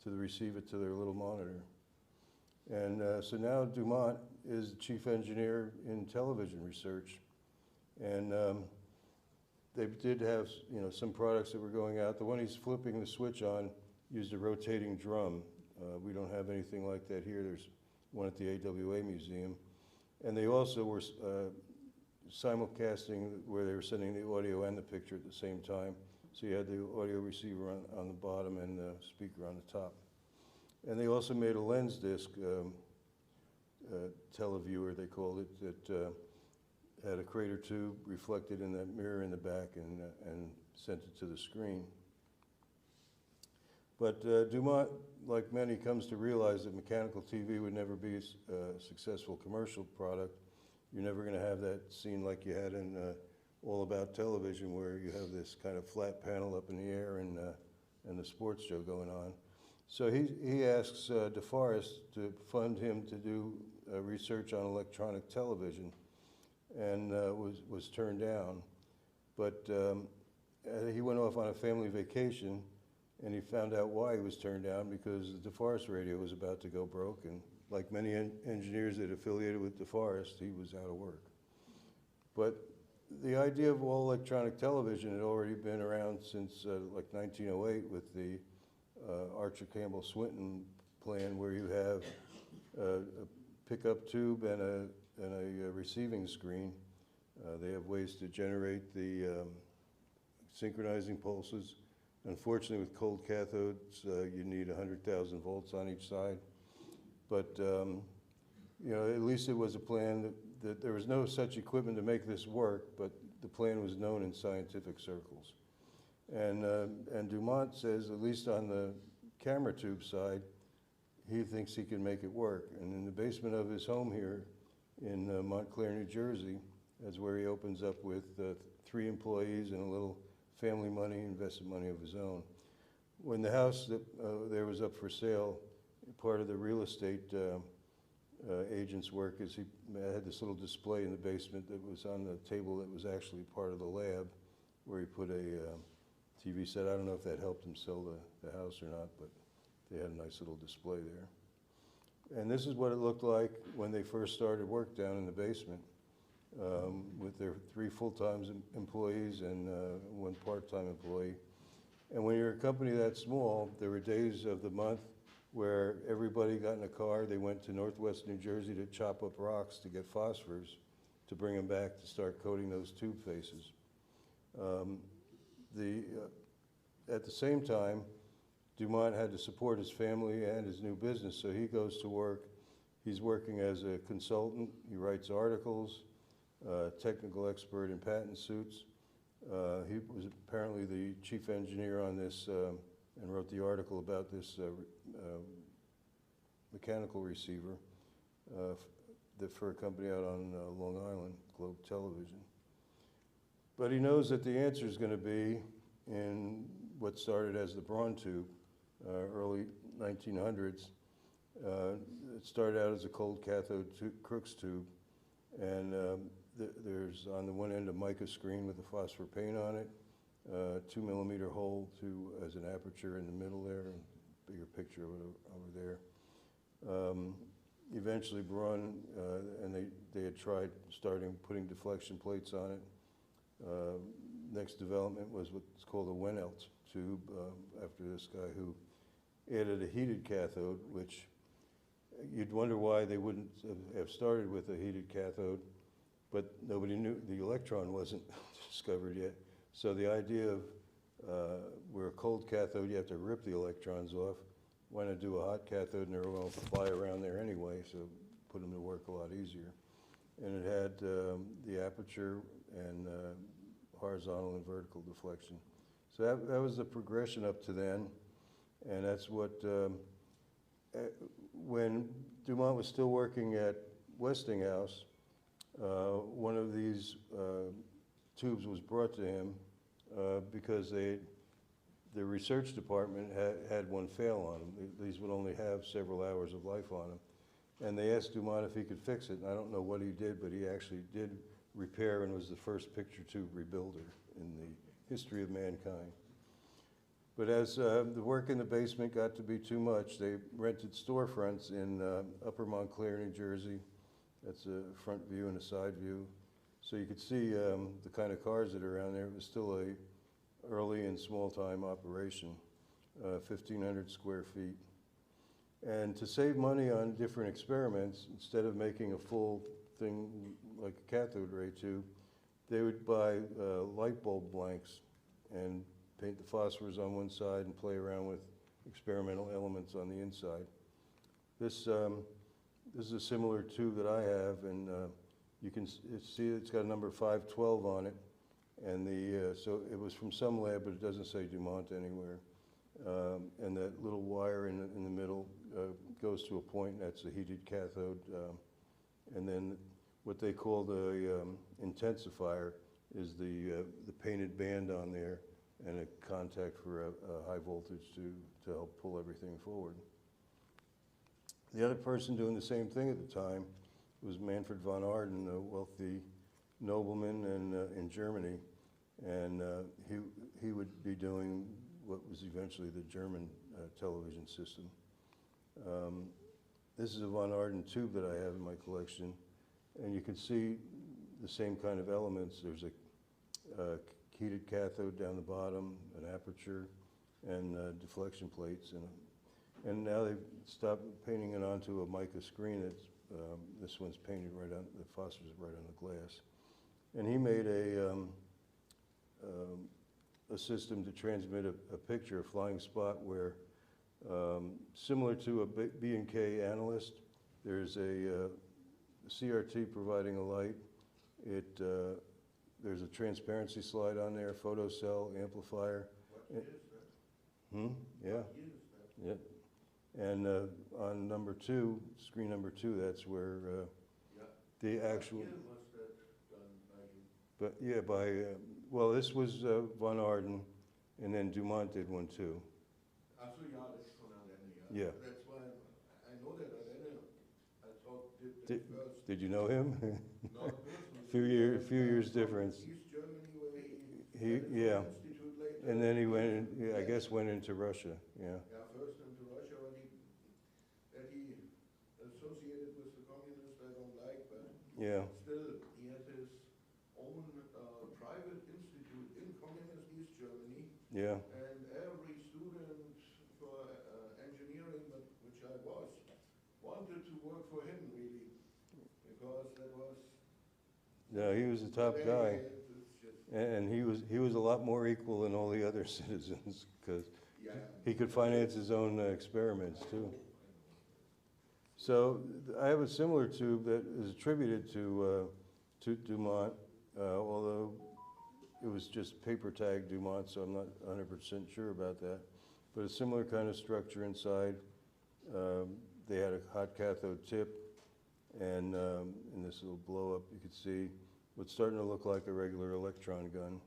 to receive it to their little monitor. And so now Dumont is the chief engineer in television research, and they did have some products that were going out. The one he's flipping the switch on used a rotating drum. We don't have anything like that here. There's one at the AWA Museum, and they also were simulcasting where they were sending the audio and the picture at the same time. So you had the audio receiver on the bottom and the speaker on the top. And they also made a lens disc televiewer, they called it, that had a crater tube reflected in that mirror in the back and sent it to the screen. But Dumont, like many, comes to realize that mechanical TV would never be a successful commercial product. You're never going to have that scene like you had in All About Television, where you have this kind of flat panel up in the air and the sports show going on. So he asks DeForest to fund him to do research on electronic television, and was turned down. But he went off on a family vacation, and he found out why he was turned down, because the DeForest radio was about to go broke, and like many engineers that affiliated with DeForest, he was out of work. But the idea of all electronic television had already been around since like 1908 with the Archer Campbell Swinton plan, where you have a pickup tube and a receiving screen. They have ways to generate the synchronizing pulses. Unfortunately, with cold cathodes, you need 100,000 volts on each side. But at least it was a plan that there was no such equipment to make this work, but the plan was known in scientific circles. And Dumont says, at least on the camera tube side, he thinks he can make it work. And in the basement of his home here in Montclair, New Jersey, that's where he opens up with 3 employees and a little family money, invested money of his own. When the house that there was up for sale, part of the real estate agent's work is he had this little display in the basement that was on the table that was actually part of the lab, where he put a TV set. I don't know if that helped him sell the house or not, but they had a nice little display there. And this is what it looked like when they first started work down in the basement, with their 3 full-time employees and 1 part-time employee. And when you're a company that small, there were days of the month where everybody got in a car, they went to Northwest New Jersey to chop up rocks to get phosphors to bring them back to start coating those tube faces. At the same time, Dumont had to support his family and his new business, so he goes to work. He's working as a consultant. He writes articles, technical expert in patent suits. He was apparently the chief engineer on this and wrote the article about this mechanical receiver for a company out on Long Island, Globe Television. But he knows that the answer is going to be in what started as the Braun tube, early 1900s. It started out as a cold cathode Crookes tube, and there's on the one end a mica screen with a phosphor paint on it, 2 millimeter hole as an aperture in the middle there, and bigger picture of it over there. Eventually Braun, and they had tried putting deflection plates on it. Next development was what's called a Wenelt tube, after this guy who added a heated cathode, which you'd wonder why they wouldn't have started with a heated cathode, but nobody knew, the electron wasn't discovered yet. So the idea of where a cold cathode, you have to rip the electrons off. Why not do a hot cathode, and they're going to fly around there anyway, so put them to work a lot easier. And it had the aperture and horizontal and vertical deflection. So that was the progression up to then, and that's what, when Dumont was still working at Westinghouse, one of these tubes was brought to him because the research department had one fail on them. These would only have several hours of life on them. And they asked Dumont if he could fix it, and I don't know what he did, but he actually did repair and was the first picture tube rebuilder in the history of mankind. But as the work in the basement got to be too much, they rented storefronts in Upper Montclair, New Jersey. That's a front view and a side view. So you could see the kind of cars that are around there. It was still a early and small-time operation, 1,500 square feet. And to save money on different experiments, instead of making a full thing like a cathode ray tube, they would buy light bulb blanks and paint the phosphors on one side and play around with experimental elements on the inside. This is a similar tube that I have, and you can see it's got a number 512 on it. And so it was from some lab, but it doesn't say Dumont anywhere. And that little wire in the middle goes to a point, that's the heated cathode. And then what they call the intensifier is the painted band on there and a contact for a high voltage to help pull everything forward. The other person doing the same thing at the time was Manfred von Arden, a wealthy nobleman in Germany. And he would be doing what was eventually the German television system. This is a von Arden tube that I have in my collection, and you can see the same kind of elements. There's a heated cathode down the bottom, an aperture, and deflection plates. And now they've stopped painting it onto a mica screen. This one's painted right on, the phosphors right on the glass. And he made a system to transmit a picture, a flying spot, where similar to a B&K analyst, there's a CRT providing a light. There's a transparency slide on there, photocell, amplifier. What is that? Yeah. What is that? Yeah. And on number 2, screen number 2, that's where the actual. What year was that done, But yeah, well, this was von Arden, and then Dumont did one too. Ach so, ja, das ist von Arden, Yeah. That's why I know that Arden. I thought first. Did you know him? Not personally. few years difference. East Germany, where Yeah. Institute later. And then he went, I guess, went into Russia. Yeah. Yeah, first into Russia, but that he associated with the communists, I don't like, but Yeah. still, he had his own private institute in communist East Germany. Yeah. And every student for engineering, which I was, wanted to work for him, really, because that was. Yeah, he was a top guy, and he was a lot more equal than all the other citizens because he could finance his own experiments too. So I have a similar tube that is attributed to Dumont, although it was just paper tag Dumont, so I'm not 100% sure about that. But a similar kind of structure inside. They had a hot cathode tip, and in this little blow up, you could see what's starting to look like a regular electron gun,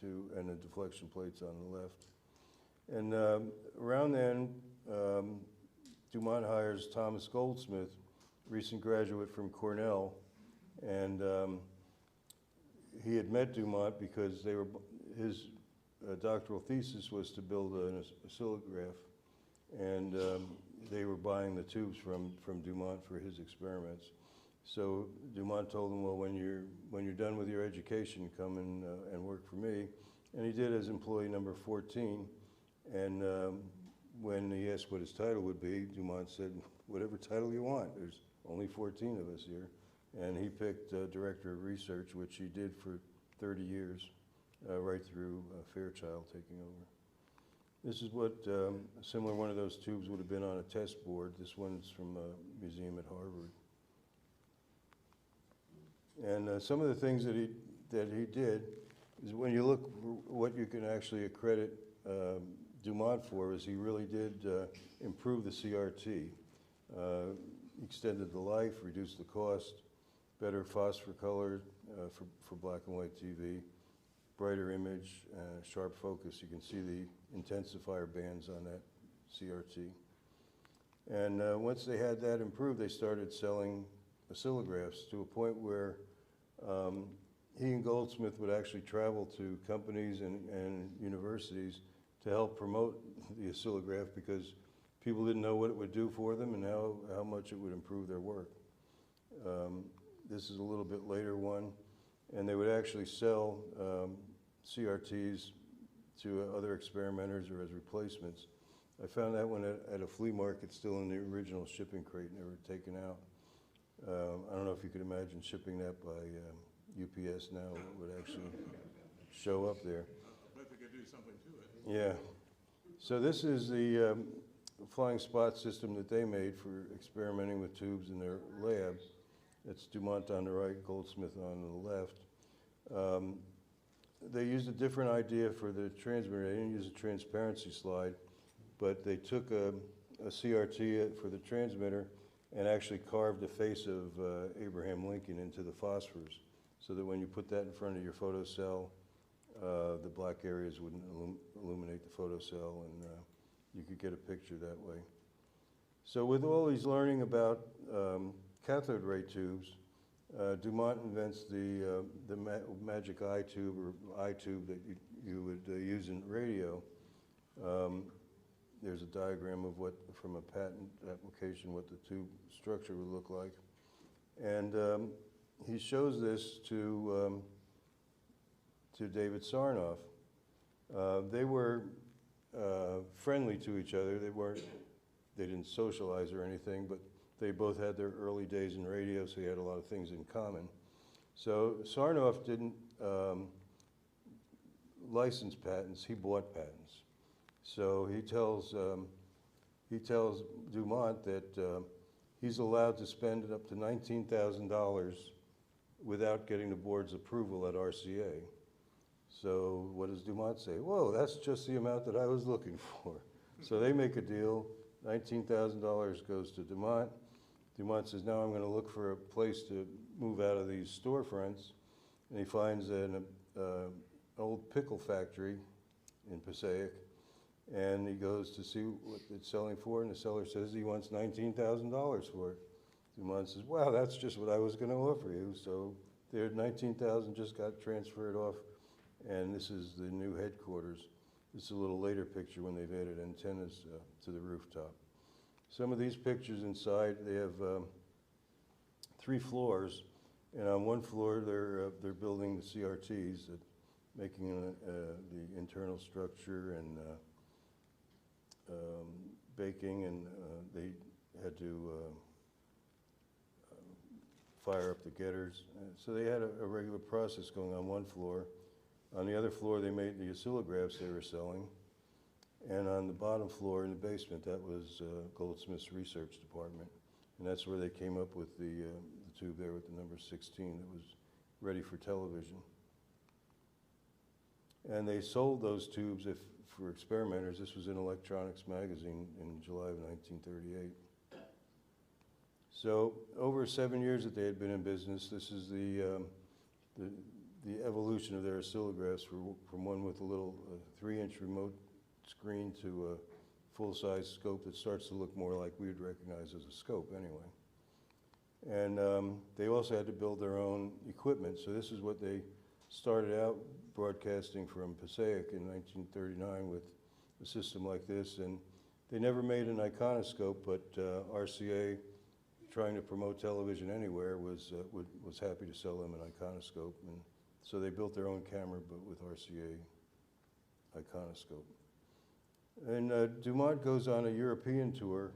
and the deflection plates on the left. And around then, Dumont hires Thomas Goldsmith, recent graduate from Cornell, and he had met Dumont because his doctoral thesis was to build an oscillograph, and they were buying the tubes from Dumont for his experiments. So Dumont told him, well, when you're done with your education, come and work for me. And he did as employee number 14. And when he asked what his title would be, Dumont said, whatever title you want. There's only 14 of us here. And he picked Director of Research, which he did for 30 years, right through Fairchild taking over. This is what a similar one of those tubes would have been on a test board. This one's from a museum at Harvard. And some of the things that he did is when you look what you can actually accredit Dumont for is he really did improve the CRT, extended the life, reduced the cost, better phosphor color for black and white TV, brighter image, sharp focus. You can see the intensifier bands on that CRT. And once they had that improved, they started selling oscillographs to a point where he and Goldsmith would actually travel to companies and universities to help promote the oscillograph because people didn't know what it would do for them and how much it would improve their work. This is a little bit later one, and they would actually sell CRTs to other experimenters or as replacements. I found that one at a flea market still in the original shipping crate, never taken out. I don't know if you could imagine shipping that by UPS now, it would actually show up there. I bet they could do something to it. Yeah. So this is the flying spot system that they made for experimenting with tubes in their lab. That's Dumont on the right, Goldsmith on the left. They used a different idea for the transmitter. They didn't use a transparency slide, but they took a CRT for the transmitter and actually carved the face of Abraham Lincoln into the phosphors so that when you put that in front of your photocell, the black areas wouldn't illuminate the photocell, and you could get a picture that way. So with all he's learning about cathode ray tubes, Dumont invents the magic eye tube or eye tube that you would use in radio. There's a diagram of what, from a patent application, what the tube structure would look like. And he shows this to David Sarnoff. They were friendly to each other. They didn't socialize or anything, but they both had their early days in radio, so they had a lot of things in common. So Sarnoff didn't license patents, he bought patents. So he tells Dumont that he's allowed to spend up to $19,000 without getting the board's approval at RCA. So what does Dumont say? Whoa, that's just the amount that I was looking for. So they make a deal, $19,000 goes to Dumont. Dumont says, now I'm going to look for a place to move out of these storefronts. And he finds an old pickle factory in Passaic. And he goes to see what it's selling for, and the seller says he wants $19,000 for it. Dumont says, wow, that's just what I was going to offer you. So their $19,000 just got transferred off, and this is the new headquarters. This is a little later picture when they've added antennas to the rooftop. Some of these pictures inside, they have 3 floors, and on one floor they're building the CRTs, making the internal structure and baking, and they had to fire up the getters. So they had a regular process going on one floor. On the other floor, they made the oscillographs they were selling. And on the bottom floor in the basement, that was Goldsmith's research department. And that's where they came up with the tube there with the number 16 that was ready for television. And they sold those tubes for experimenters. This was in Electronics magazine in July of 1938. So over 7 years that they had been in business, this is the evolution of their oscillographs from one with a little 3-inch remote screen to a full-size scope that starts to look more like we would recognize as a scope anyway. And they also had to build their own equipment. So this is what they started out broadcasting from Passaic in 1939 with a system like this. And they never made an iconoscope, but RCA, trying to promote television anywhere, was happy to sell them an iconoscope. And so they built their own camera, but with RCA iconoscope. And Dumont goes on a European tour,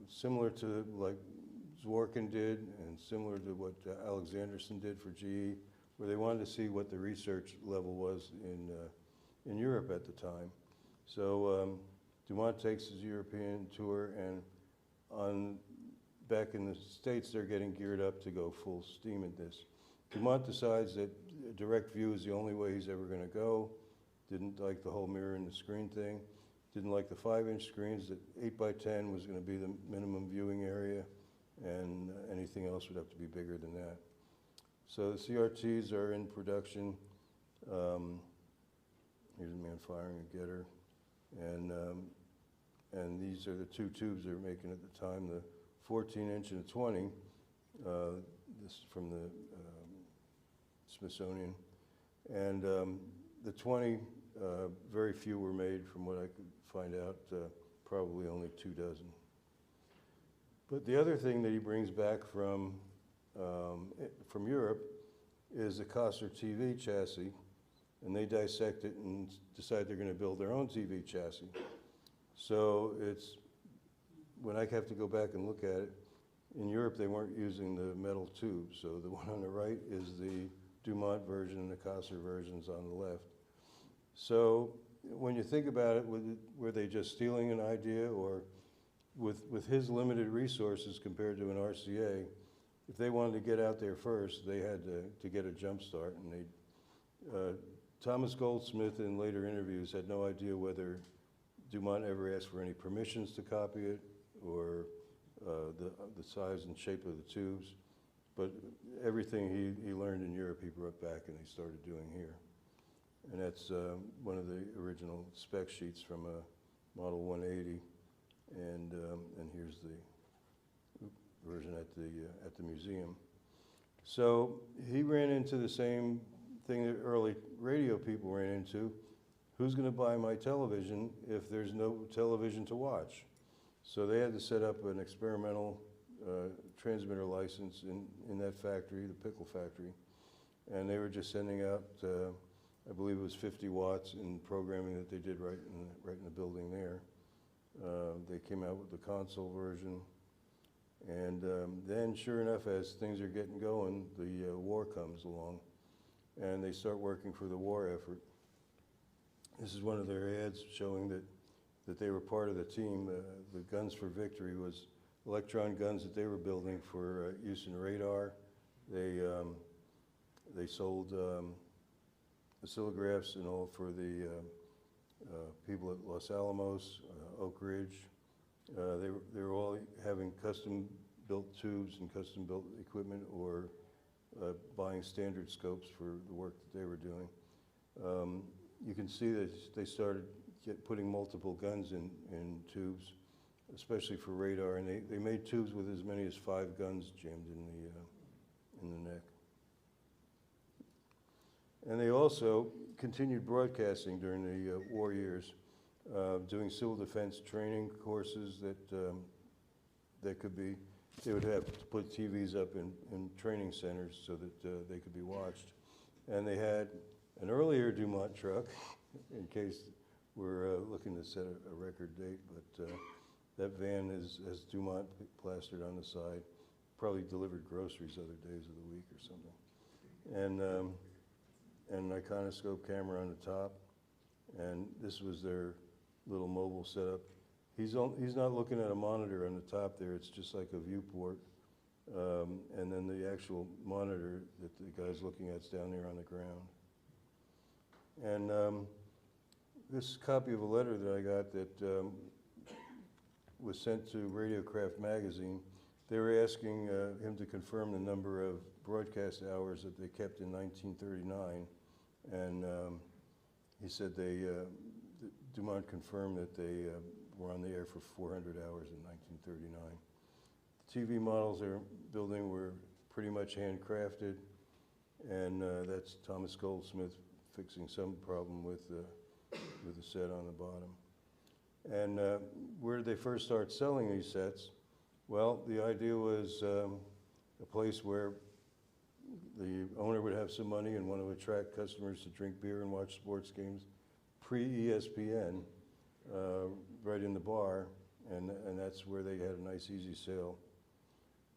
similar to like Zworykin did, and similar to what Alexanderson did for GE. where they wanted to see what the research level was in Europe at the time. So Dumont takes his European tour, and back in the States, they're getting geared up to go full steam at this. Dumont decides that direct view is the only way he's ever going to go. Didn't like the whole mirror in the screen thing. Didn't like the 5-inch screens. That 8x10 was going to be the minimum viewing area, and anything else would have to be bigger than that. So the CRTs are in production. Here's a man firing a getter, and these are the two tubes they were making at the time: the 14-inch and a 20. This is from the Smithsonian, and the 20. Very few were made, from what I could find out. Probably only 2 dozen. But the other thing that he brings back from Europe is the Kosser TV chassis, and they dissect it and decide they're going to build their own TV chassis. So it's, when I have to go back and look at it, in Europe they weren't using the metal tube, so the one on the right is the Dumont version and the Kosser version's on the left. So when you think about it, were they just stealing an idea, or with his limited resources compared to an RCA, if they wanted to get out there first, they had to get a jump start. And Thomas Goldsmith in later interviews had no idea whether Dumont ever asked for any permissions to copy it, or the size and shape of the tubes. But everything he learned in Europe, he brought back and he started doing here. And that's one of the original spec sheets from a Model 180, and here's the version at the museum. So he ran into the same thing that early radio people ran into. Who's going to buy my television if there's no television to watch? So they had to set up an experimental transmitter license in that factory, the pickle factory, and they were just sending out. I believe it was 50 watts in programming that they did right in the building there. They came out with the console version, and then sure enough, as things are getting going, the war comes along, and they start working for the war effort. This is one of their ads showing that they were part of the team. The Guns for Victory was electron guns that they were building for use in radar. They sold oscillographs and all for the people at Los Alamos, Oak Ridge. They were all having custom-built tubes and custom-built equipment, or buying standard scopes for the work that they were doing. You can see that they started putting multiple guns in tubes, especially for radar, and they made tubes with as many as 5 guns jammed in the neck. And they also continued broadcasting during the war years, doing civil defense training courses that could be, they would have to put TVs up in training centers so that they could be watched. And they had an earlier Dumont truck, in case we're looking to set a record date, but that van has Dumont plastered on the side, probably delivered groceries other days of the week or something. And an iconoscope camera on the top, and this was their little mobile setup. He's not looking at a monitor on the top there, it's just like a viewport, and then the actual monitor that the guy's looking at's down there on the ground. And this copy of a letter that I got that was sent to Radiocraft magazine. They were asking him to confirm the number of broadcast hours that they kept in 1939, and he said Dumont confirmed that they were on the air for 400 hours in 1939. The TV models they're building were pretty much handcrafted, and that's Thomas Goldsmith fixing some problem with the set on the bottom. And where did they first start selling these sets? Well, the idea was a place where the owner would have some money and want to attract customers to drink beer and watch sports games, pre-ESPN, right in the bar, and that's where they had a nice, easy sale.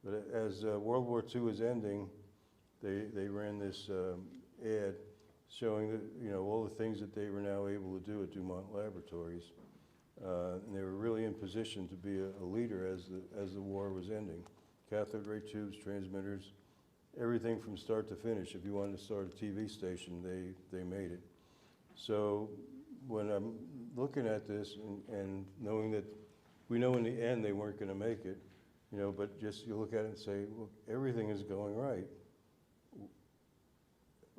But as World War II was ending, they ran this ad showing that, you know, all the things that they were now able to do at Dumont Laboratories. And they were really in position to be a leader as the war was ending. Cathode ray tubes, transmitters, everything from start to finish. If you wanted to start a TV station, they made it. So when I'm looking at this and knowing that we know in the end they weren't going to make it, you know, but just you look at it and say, look, everything is going right.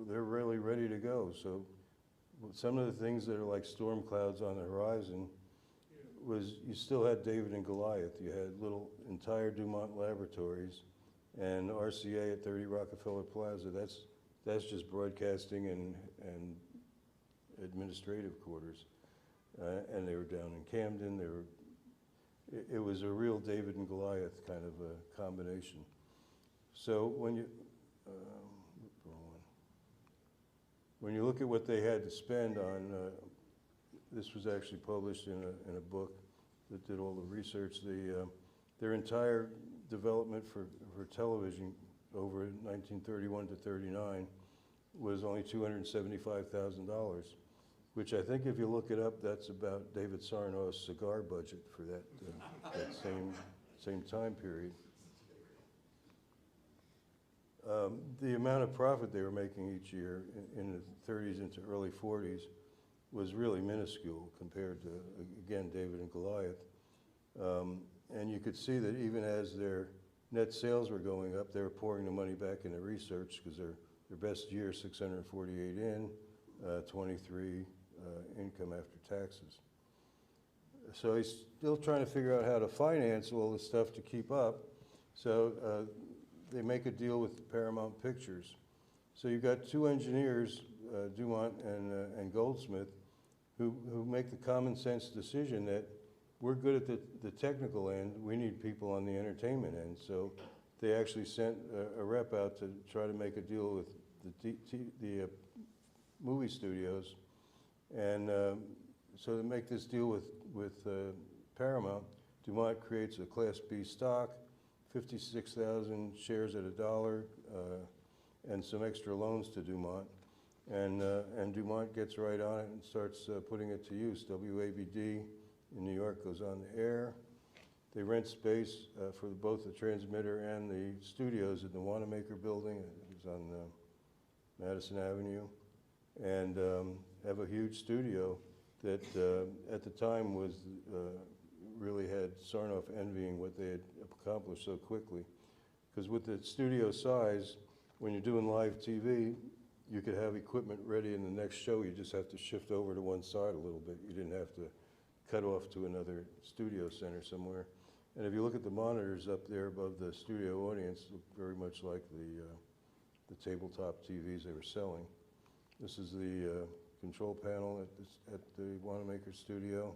They're really ready to go. So some of the things that are like storm clouds on the horizon was you still had David and Goliath. You had little entire Dumont Laboratories and RCA at 30 Rockefeller Plaza. That's just broadcasting and administrative quarters. And they were down in Camden. It was a real David and Goliath kind of a combination. So when you look at what they had to spend on, this was actually published in a book that did all the research. Their entire development for television over 1931 to 39 was only $275,000, which I think if you look it up, that's about David Sarnoff's cigar budget for that same time period. The amount of profit they were making each year in the 30s into early 40s was really minuscule compared to, again, David and Goliath. And you could see that even as their net sales were going up, they were pouring the money back into research because their best year, 648 in, 23 income after taxes. So he's still trying to figure out how to finance all this stuff to keep up. So they make a deal with Paramount Pictures. So you've got two engineers, Dumont and Goldsmith, who make the common sense decision that we're good at the technical end, we need people on the entertainment end. So they actually sent a rep out to try to make a deal with the movie studios. And so to make this deal with Paramount, Dumont creates a Class B stock, 56,000 shares at $1, and some extra loans to Dumont. And Dumont gets right on it and starts putting it to use. WABD in New York goes on the air. They rent space for both the transmitter and the studios in the Wanamaker building. It was on Madison Avenue. And have a huge studio that at the time was really had Sarnoff envying what they had accomplished so quickly. Because with the studio size, when you're doing live TV, you could have equipment ready in the next show. You just have to shift over to one side a little bit. You didn't have to cut off to another studio center somewhere. And if you look at the monitors up there above the studio audience, look very much like the tabletop TVs they were selling. This is the control panel at the Wanamaker studio,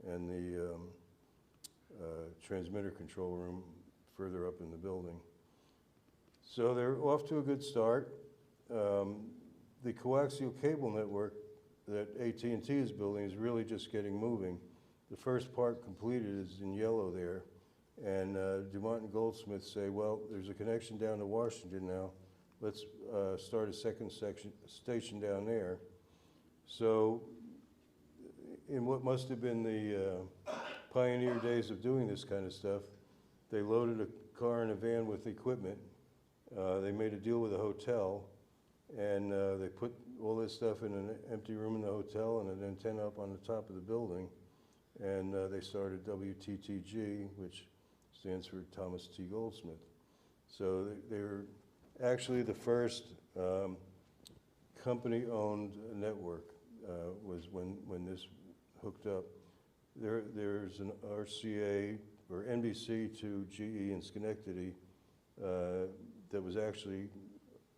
and the transmitter control room further up in the building. So they're off to a good start. The coaxial cable network that AT&T is building is really just getting moving. The first part completed is in yellow there, and Dumont and Goldsmith say, well, there's a connection down to Washington now. Let's start a second station down there. So in what must have been the pioneer days of doing this kind of stuff, they loaded a car and a van with equipment. They made a deal with a hotel, and they put all this stuff in an empty room in the hotel and an antenna up on the top of the building. And they started WTTG, which stands for Thomas T. Goldsmith. So they were actually the first company-owned network was when this hooked up. There's an RCA or NBC to GE in Schenectady that was actually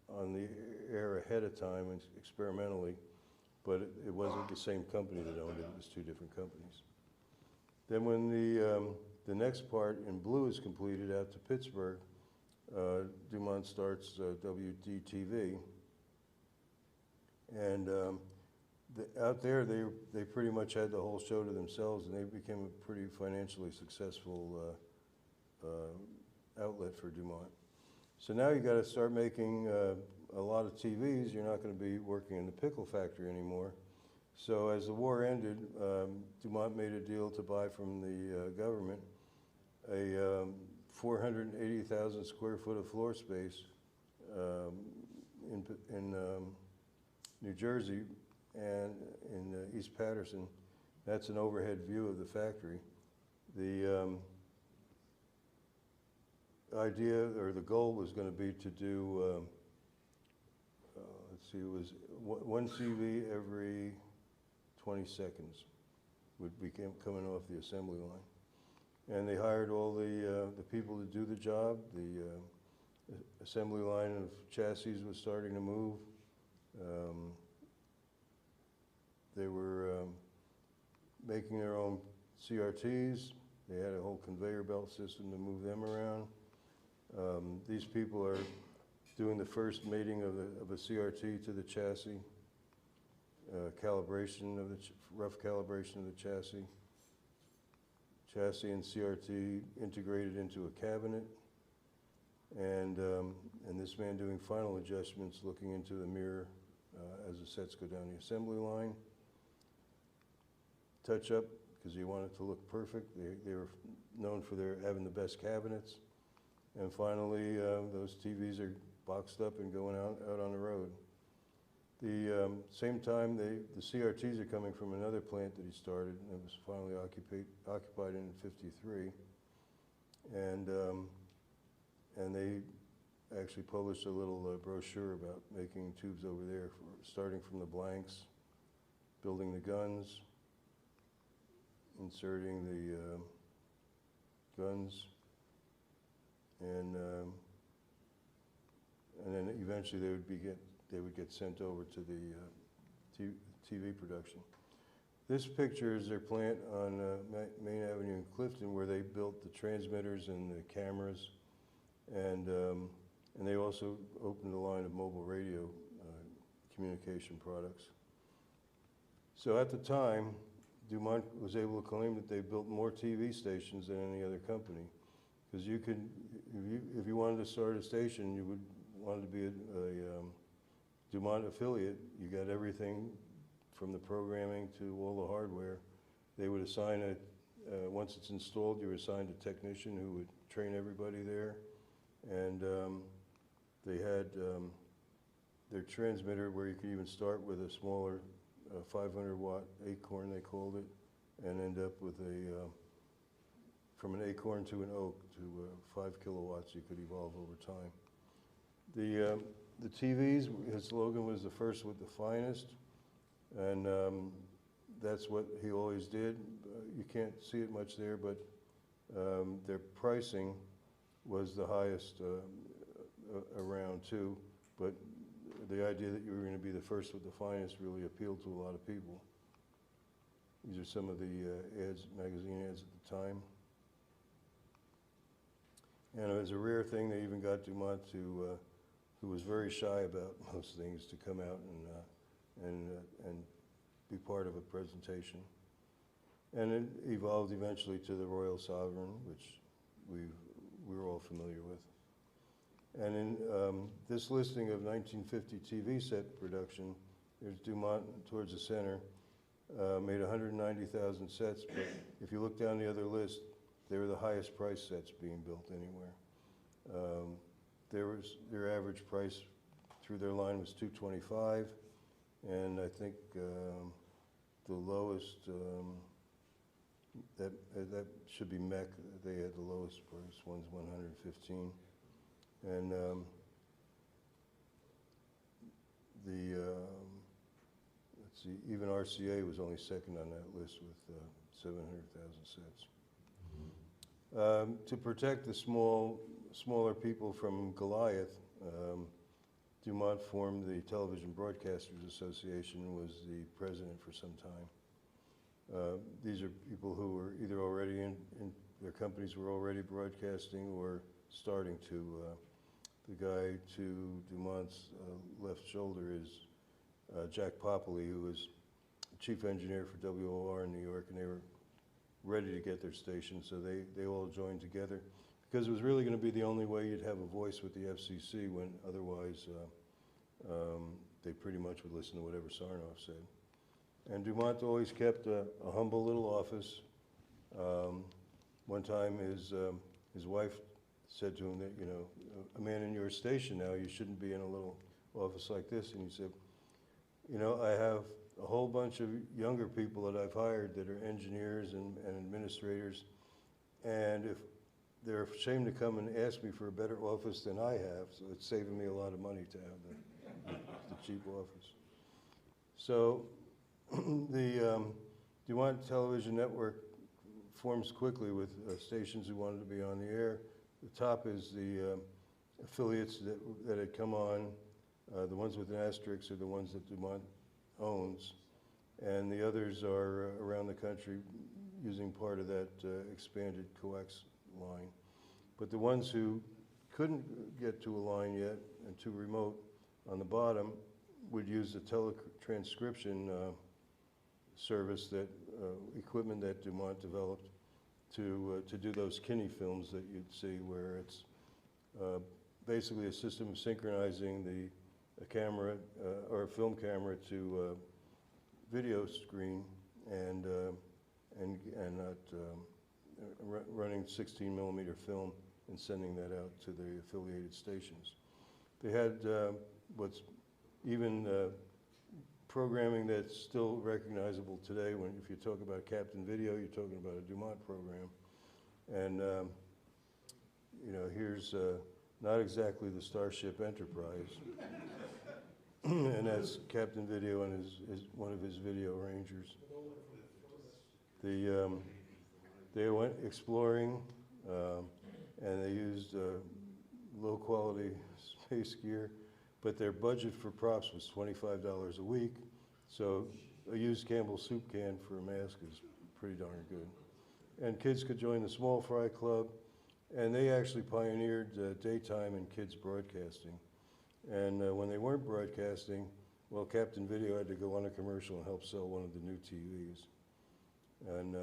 on the air ahead of time and experimentally, but it wasn't the same company that owned it. It was two different companies. Then when the next part in blue is completed out to Pittsburgh, Dumont starts WDTV, and out there they pretty much had the whole show to themselves, and they became a pretty financially successful outlet for Dumont. So now you got to start making a lot of TVs. You're not going to be working in the pickle factory anymore. So as the war ended, Dumont made a deal to buy from the government a 480,000 square foot of floor space in New Jersey and in East Patterson. That's an overhead view of the factory. The idea or the goal was going to be to do, let's see, it was one CV every 20 seconds would be coming off the assembly line. And they hired all the people to do the job. The assembly line of chassis was starting to move. They were making their own CRTs. They had a whole conveyor belt system to move them around. These people are doing the first mating of a CRT to the chassis, calibration of the rough calibration of the chassis. Chassis and CRT integrated into a cabinet, and this man doing final adjustments, looking into the mirror as the sets go down the assembly line. Touch up, because you want it to look perfect. They were known for having the best cabinets. And finally, those TVs are boxed up and going out on the road. The same time, the CRTs are coming from another plant that he started, and it was finally occupied in '53. And they actually published a little brochure about making tubes over there, starting from the blanks, building the guns, inserting the guns, and then eventually they would get sent over to the TV production. This picture is their plant on Main Avenue in Clifton, where they built the transmitters and the cameras, and they also opened a line of mobile radio communication products. So at the time, Dumont was able to claim that they built more TV stations than any other company, because you could, if you wanted to start a station, you would want to be a Dumont affiliate. You got everything from the programming to all the hardware. They would assign once it's installed, you were assigned a technician who would train everybody there, and they had their transmitter where you could even start with a smaller 500 watt acorn, they called it, and end up with from an acorn to an oak to 5 kilowatts you could evolve over time. The TVs, his slogan was the first with the finest, and that's what he always did. You can't see it much there, but their pricing was the highest around too, but the idea that you were going to be the first with the finest really appealed to a lot of people. These are some of the ads, magazine ads at the time. And it was a rare thing. They even got Dumont to, who was very shy about most things, to come out and be part of a presentation. And it evolved eventually to the Royal Sovereign, which we were all familiar with. And in this listing of 1950 TV set production, there's Dumont towards the center, made 190,000 sets, but if you look down the other list, they were the highest price sets being built anywhere. Their average price through their line was $225, and I think the lowest, that should be MEC, they had the lowest price, one's 115. And let's see, even RCA was only second on that list with 700,000 sets. To protect the smaller people from Goliath, Dumont formed the Television Broadcasters Association and was the president for some time. These are people who were either already in their companies were already broadcasting or starting to. The guy to Dumont's left shoulder is Jack Popoli, who was chief engineer for WOR in New York, and they were ready to get their station, so they all joined together. because it was really going to be the only way you'd have a voice with the FCC when otherwise they pretty much would listen to whatever Sarnoff said. And Dumont always kept a humble little office. One time his wife said to him that, you know, a man in your station now, you shouldn't be in a little office like this. And he said, you know, I have a whole bunch of younger people that I've hired that are engineers and administrators, and if they're ashamed to come and ask me for a better office than I have, so it's saving me a lot of money to have the cheap office. So the Dumont Television Network forms quickly with stations who wanted to be on the air. The top is the affiliates that had come on. The ones with an asterisk are the ones that Dumont owns, and the others are around the country using part of that expanded coax line. But the ones who couldn't get to a line yet and too remote on the bottom would use the teletranscription service, that equipment that Dumont developed to do those Kinney films that you'd see, where it's basically a system of synchronizing a camera or a film camera to video screen and running 16 millimeter film and sending that out to the affiliated stations. They had what's even programming that's still recognizable today. If you talk about Captain Video, you're talking about a Dumont program. And you know, here's not exactly the Starship Enterprise. And that's Captain Video and one of his video rangers. They went exploring, and they used low quality space gear, but their budget for props was $25 a week. So a used Campbell soup can for a mask is pretty darn good. And kids could join the Small Fry Club, and they actually pioneered daytime and kids broadcasting. And when they weren't broadcasting, well, Captain Video had to go on a commercial and help sell one of the new TVs. And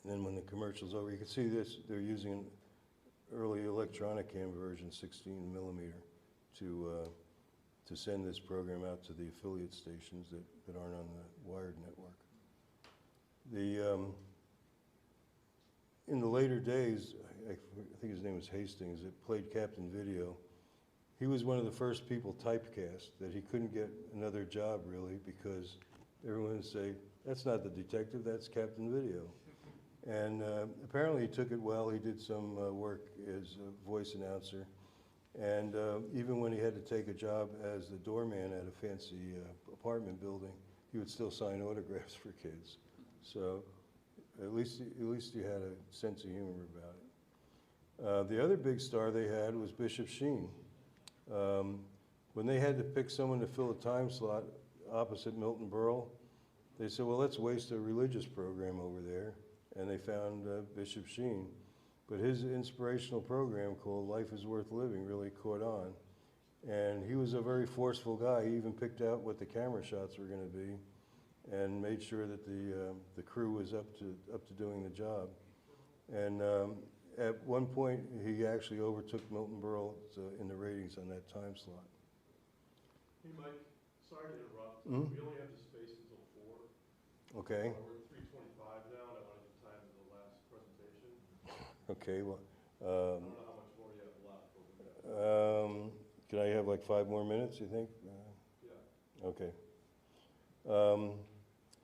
then when the commercial's over, you can see this, they're using an early electronic cam version, 16 millimeter, to send this program out to the affiliate stations that aren't on the wired network. In the later days, I think his name was Hastings, that played Captain Video. He was one of the first people typecast that he couldn't get another job really, because everyone would say, that's not the detective, that's Captain Video. And apparently he took it well. He did some work as a voice announcer. And even when he had to take a job as the doorman at a fancy apartment building, he would still sign autographs for kids. So at least he had a sense of humor about it. The other big star they had was Bishop Sheen. When they had to pick someone to fill a time slot opposite Milton Berle, they said, well, let's waste a religious program over there. And they found Bishop Sheen. But his inspirational program called Life is Worth Living really caught on. And he was a very forceful guy. He even picked out what the camera shots were going to be and made sure that the crew was up to doing the job. And at one point, he actually overtook Milton Berle in the ratings on that time slot. Hey, Mike, sorry to interrupt. Mm-hmm. We only have the space until 4. Okay. We're at 3:25 now, and I want to give time to the last presentation. Okay, well, I don't know how much more you have left. But can I have like 5 more minutes, you think? yeah. Okay.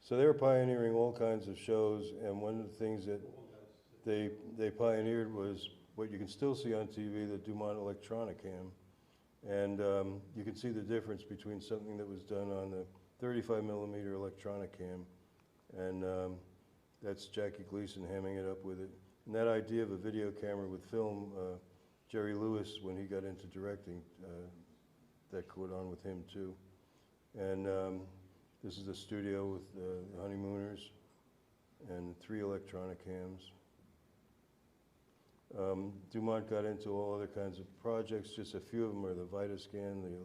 So they were pioneering all kinds of shows, and one of the things that they pioneered was what you can still see on TV, the Dumont Electronic Cam. And you can see the difference between something that was done on the 35 millimeter electronic cam, and that's Jackie Gleason hamming it up with it. And that idea of a video camera with film, Jerry Lewis, when he got into directing, that caught on with him too. And this is the studio with the Honeymooners and 3 electronic cams. Dumont got into all other kinds of projects. Just a few of them are the Vitascan, the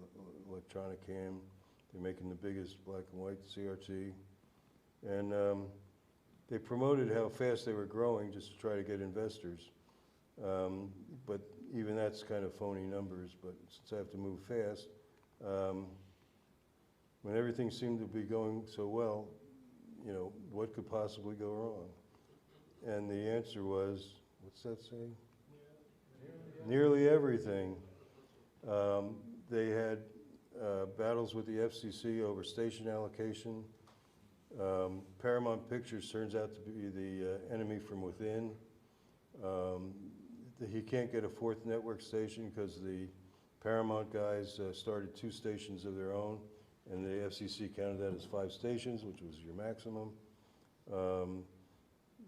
electronic cam. They're making the biggest black and white CRT. And they promoted how fast they were growing just to try to get investors. But even that's kind of phony numbers, but since I have to move fast, when everything seemed to be going so well, you know, what could possibly go wrong? And the answer was, what's that saying? Nearly everything. They had battles with the FCC over station allocation. Paramount Pictures turns out to be the enemy from within. He can't get a fourth network station because the Paramount guys started 2 stations of their own, and the FCC counted that as 5 stations, which was your maximum.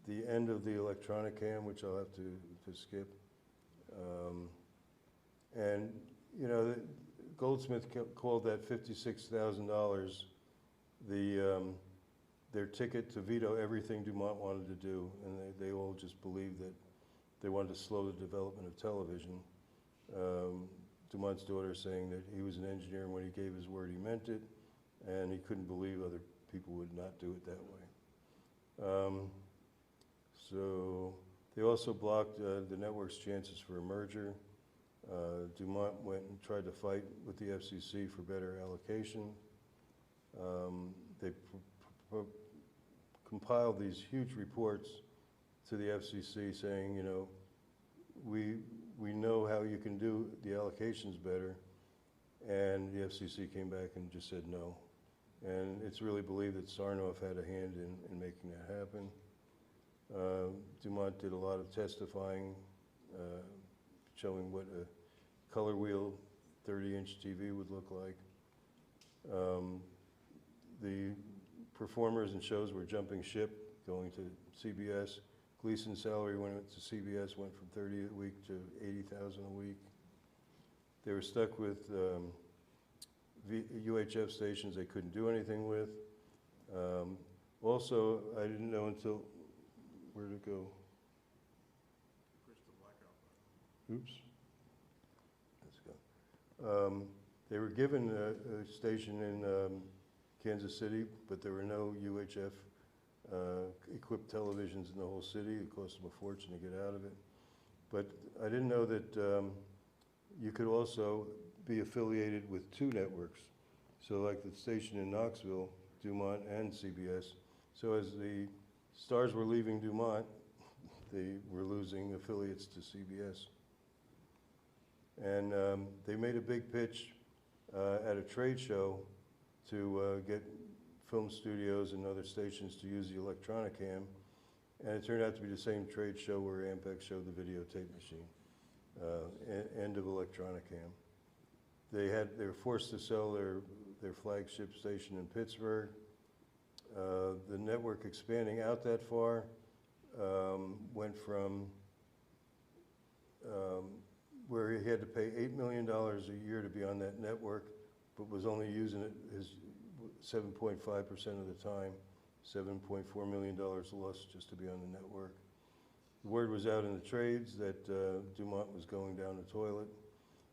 The end of the electronic cam, which I'll have to skip. And, you know, Goldsmith called that $56,000 their ticket to veto everything Dumont wanted to do, and they all just believed that they wanted to slow the development of television. Dumont's daughter saying that he was an engineer, and when he gave his word, he meant it, and he couldn't believe other people would not do it that way. So they also blocked the network's chances for a merger. Dumont went and tried to fight with the FCC for better allocation. They compiled these huge reports to the FCC saying, you know, we know how you can do the allocations better, and the FCC came back and just said no. And it's really believed that Sarnoff had a hand in making that happen. Dumont did a lot of testifying, showing what a color wheel 30-inch TV would look like. The performers and shows were jumping ship, going to CBS. Gleason's salary when it went to CBS went from $30,000 a week to $80,000 a week. They were stuck with UHF stations they couldn't do anything with. Also, I didn't know until, where'd it go? Push the blackout button. Oops. Let's go. They were given a station in Kansas City, but there were no UHF equipped televisions in the whole city. It cost them a fortune to get out of it. But I didn't know that you could also be affiliated with 2 networks. So like the station in Knoxville, Dumont and CBS. So as the stars were leaving Dumont, they were losing affiliates to CBS. And they made a big pitch at a trade show to get film studios and other stations to use the electronic cam. And it turned out to be the same trade show where Ampex showed the videotape machine, end of electronic cam. They were forced to sell their flagship station in Pittsburgh. The network expanding out that far went from where he had to pay $8 million a year to be on that network, but was only using it his 7.5% of the time, $7.4 million lost just to be on the network. The word was out in the trades that Dumont was going down the toilet.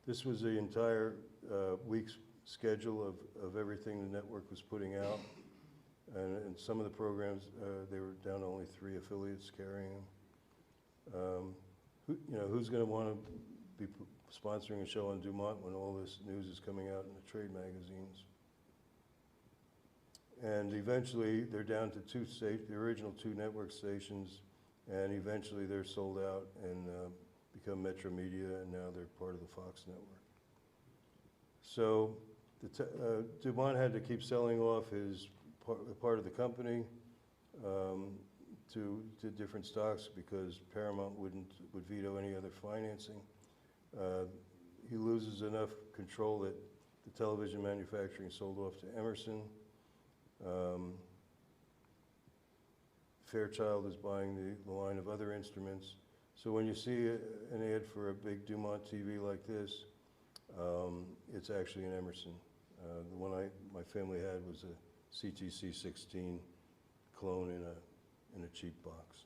This was the entire week's schedule of everything the network was putting out. And some of the programs, they were down to only 3 affiliates carrying them. Who's going to want to be sponsoring a show on Dumont when all this news is coming out in the trade magazines? And eventually, they're down to the original 2 network stations, and eventually they're sold out and become Metro Media, and now they're part of the Fox network. So Dumont had to keep selling off his part of the company to different stocks because Paramount would veto any other financing. He loses enough control that the television manufacturing sold off to Emerson. Fairchild is buying the line of other instruments. So when you see an ad for a big Dumont TV like this, it's actually an Emerson. The one my family had was a CTC 16 clone in a cheap box.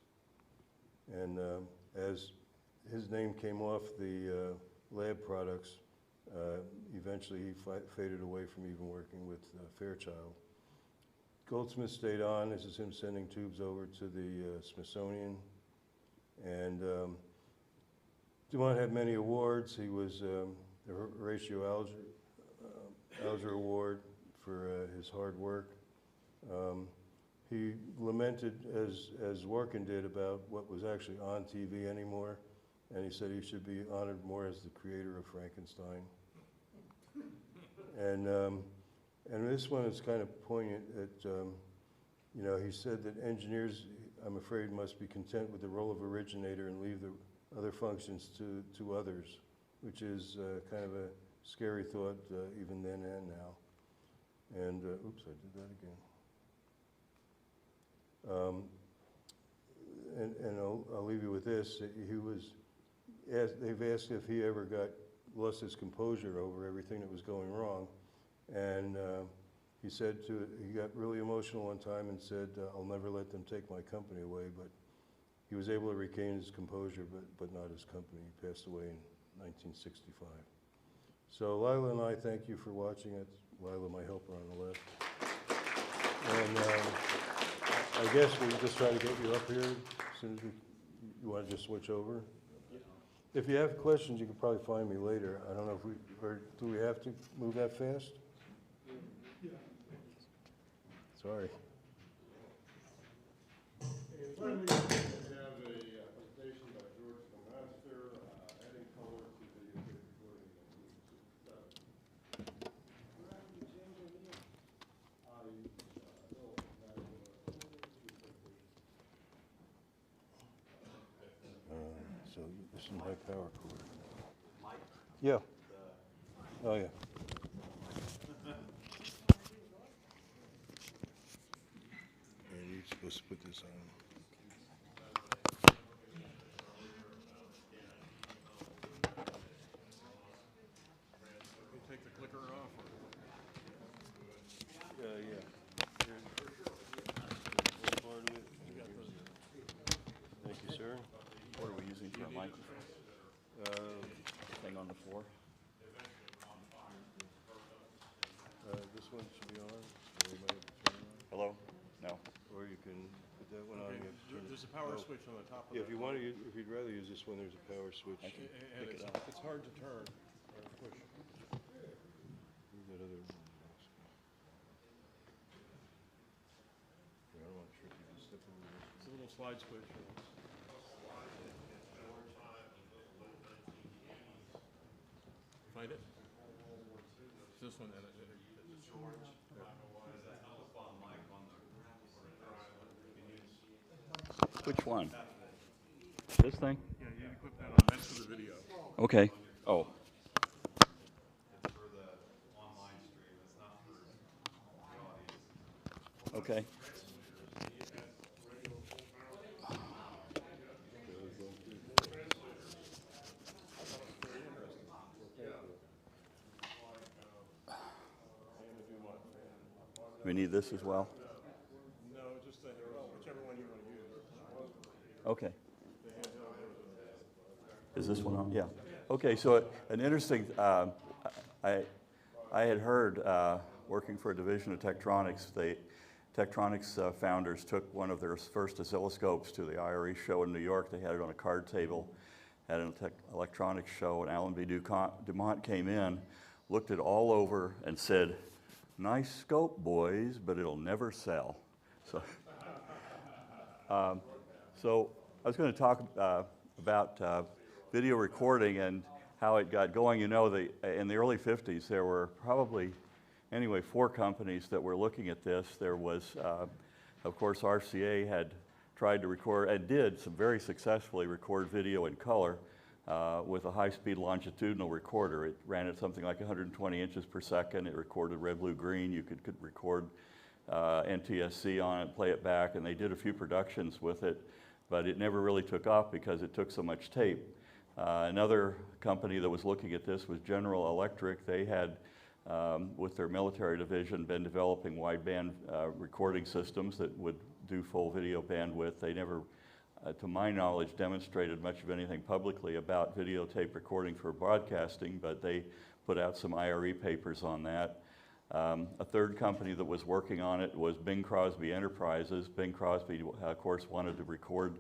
And as his name came off the lab products, eventually he faded away from even working with Fairchild. Goldsmith stayed on. This is him sending tubes over to the Smithsonian. And Dumont had many awards. He was the Horatio Alger Award for his hard work. He lamented, as Workin did, about what was actually on TV anymore, and he said he should be honored more as the creator of Frankenstein. And this one is kind of poignant. You know, he said that engineers, I'm afraid, must be content with the role of originator and leave the other functions to others, which is kind of a scary thought even then and now. And, oops, I did that again. And I'll leave you with this. He was asked, they've asked if he ever lost his composure over everything that was going wrong. And he said he got really emotional one time and said, I'll never let them take my company away, but he was able to regain his composure, but not his company. He passed away in 1965. So Lila and I thank you for watching it. Lila, my helper on the left. And I guess we'll just try to get you up here as soon as you want to just switch over. If you have questions, you can probably find me later. I don't know if or do we have to move that fast? Sorry. In front of me, we have a presentation by George Lemaster, adding color to the recording. So this is my power cord. Yeah. Oh, yeah. And you're supposed to put this on. You take the clicker off? Yeah. Thank you, sir. What are we using for a microphone? Thing on the floor? This one should be on. Or you might have to turn it on. Hello? No. Or you can put that one on. You have to turn it- There's a power switch on the top of Yeah, it. if you want to, if you'd rather use this one, there's a power switch. I can And pick it it's, up. it's hard to turn or push. Move that other one. Yeah, I don't want to trick you. Just step over this. It's a little slide switch. Find it? It's this one. Which one? This thing? Yeah, you can put that on. That's for the video. Okay. Oh. Okay. We need this as well? No, just whichever one you want to use. Okay. Is this one on? Yeah. Okay, so an interesting, I had heard, working for a division of Tektronix, Tektronix founders took one of their first oscilloscopes to the IRE show in New York. They had it on a card table at an electronics show, and Alan B. Dumont came in, looked it all over, and said, "Nice scope, boys, but it'll never sell." So, so I was going to talk about video recording and how it got going. You know, in the early 50s, there were probably, anyway, 4 companies that were looking at this. There was, of course, RCA had tried to record, and did some very successfully record video in color with a high-speed longitudinal recorder. It ran at something like 120 inches per second. It recorded red, blue, green. You could record NTSC on it, play it back, and they did a few productions with it, but it never really took off because it took so much tape. Another company that was looking at this was General Electric. They had, with their military division, been developing wideband recording systems that would do full video bandwidth. They never, to my knowledge, demonstrated much of anything publicly about videotape recording for broadcasting, but they put out some IRE papers on that. A third company that was working on it was Bing Crosby Enterprises. Bing Crosby, of course, wanted to record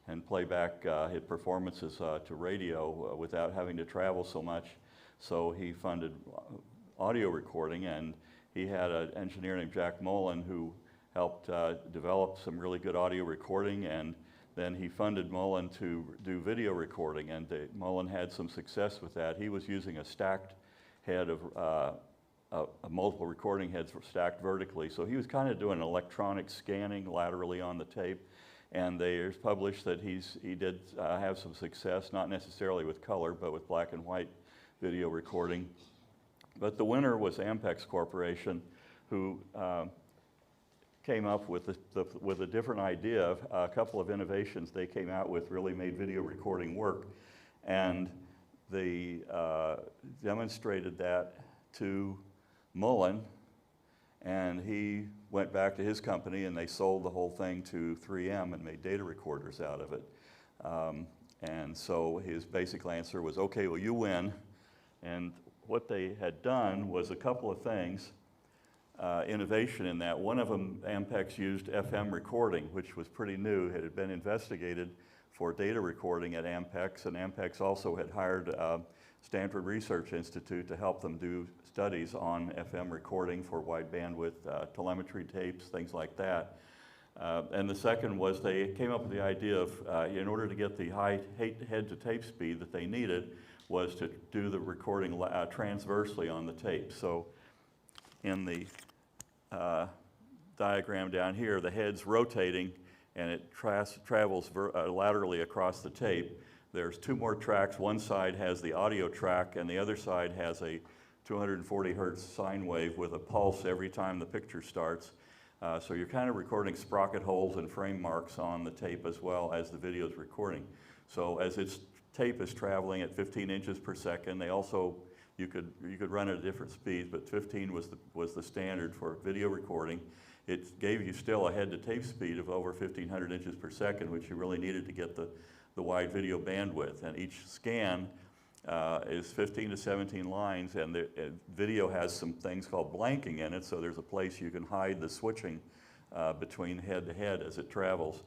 and play back his performances to radio without having to travel so much. So he funded audio recording, and he had an engineer named Jack Mullen who helped develop some really good audio recording, and then he funded Mullen to do video recording, and Mullen had some success with that. He was using a stacked head of multiple recording heads stacked vertically, so he was kind of doing electronic scanning laterally on the tape, and there's published that he did have some success, not necessarily with color, but with black and white video recording. But the winner was Ampex Corporation, who came up with a different idea. A couple of innovations they came out with really made video recording work, and they demonstrated that to Mullen, and he went back to his company and they sold the whole thing to 3M and made data recorders out of it. And so his basic answer was, okay, well, you win. And what they had done was a couple of things, innovation in that. One of them, Ampex used FM recording, which was pretty new. It had been investigated for data recording at Ampex, and Ampex also had hired Stanford Research Institute to help them do studies on FM recording for wide bandwidth telemetry tapes, things like that. And the second was they came up with the idea of, in order to get the high head-to-tape speed that they needed, was to do the recording transversely on the tape. So in the diagram down here, the head's rotating and it travels laterally across the tape. There's two more tracks. One side has the audio track and the other side has a 240 hertz sine wave with a pulse every time the picture starts. So you're kind of recording sprocket holes and frame marks on the tape as well as the video is recording. So as its tape is traveling at 15 inches per second, they also, you could run at a different speed, but 15 was the standard for video recording. It gave you still a head-to-tape speed of over 1,500 inches per second, which you really needed to get the wide video bandwidth. And each scan is 15 to 17 lines, and the video has some things called blanking in it, so there's a place you can hide the switching between head to head as it travels.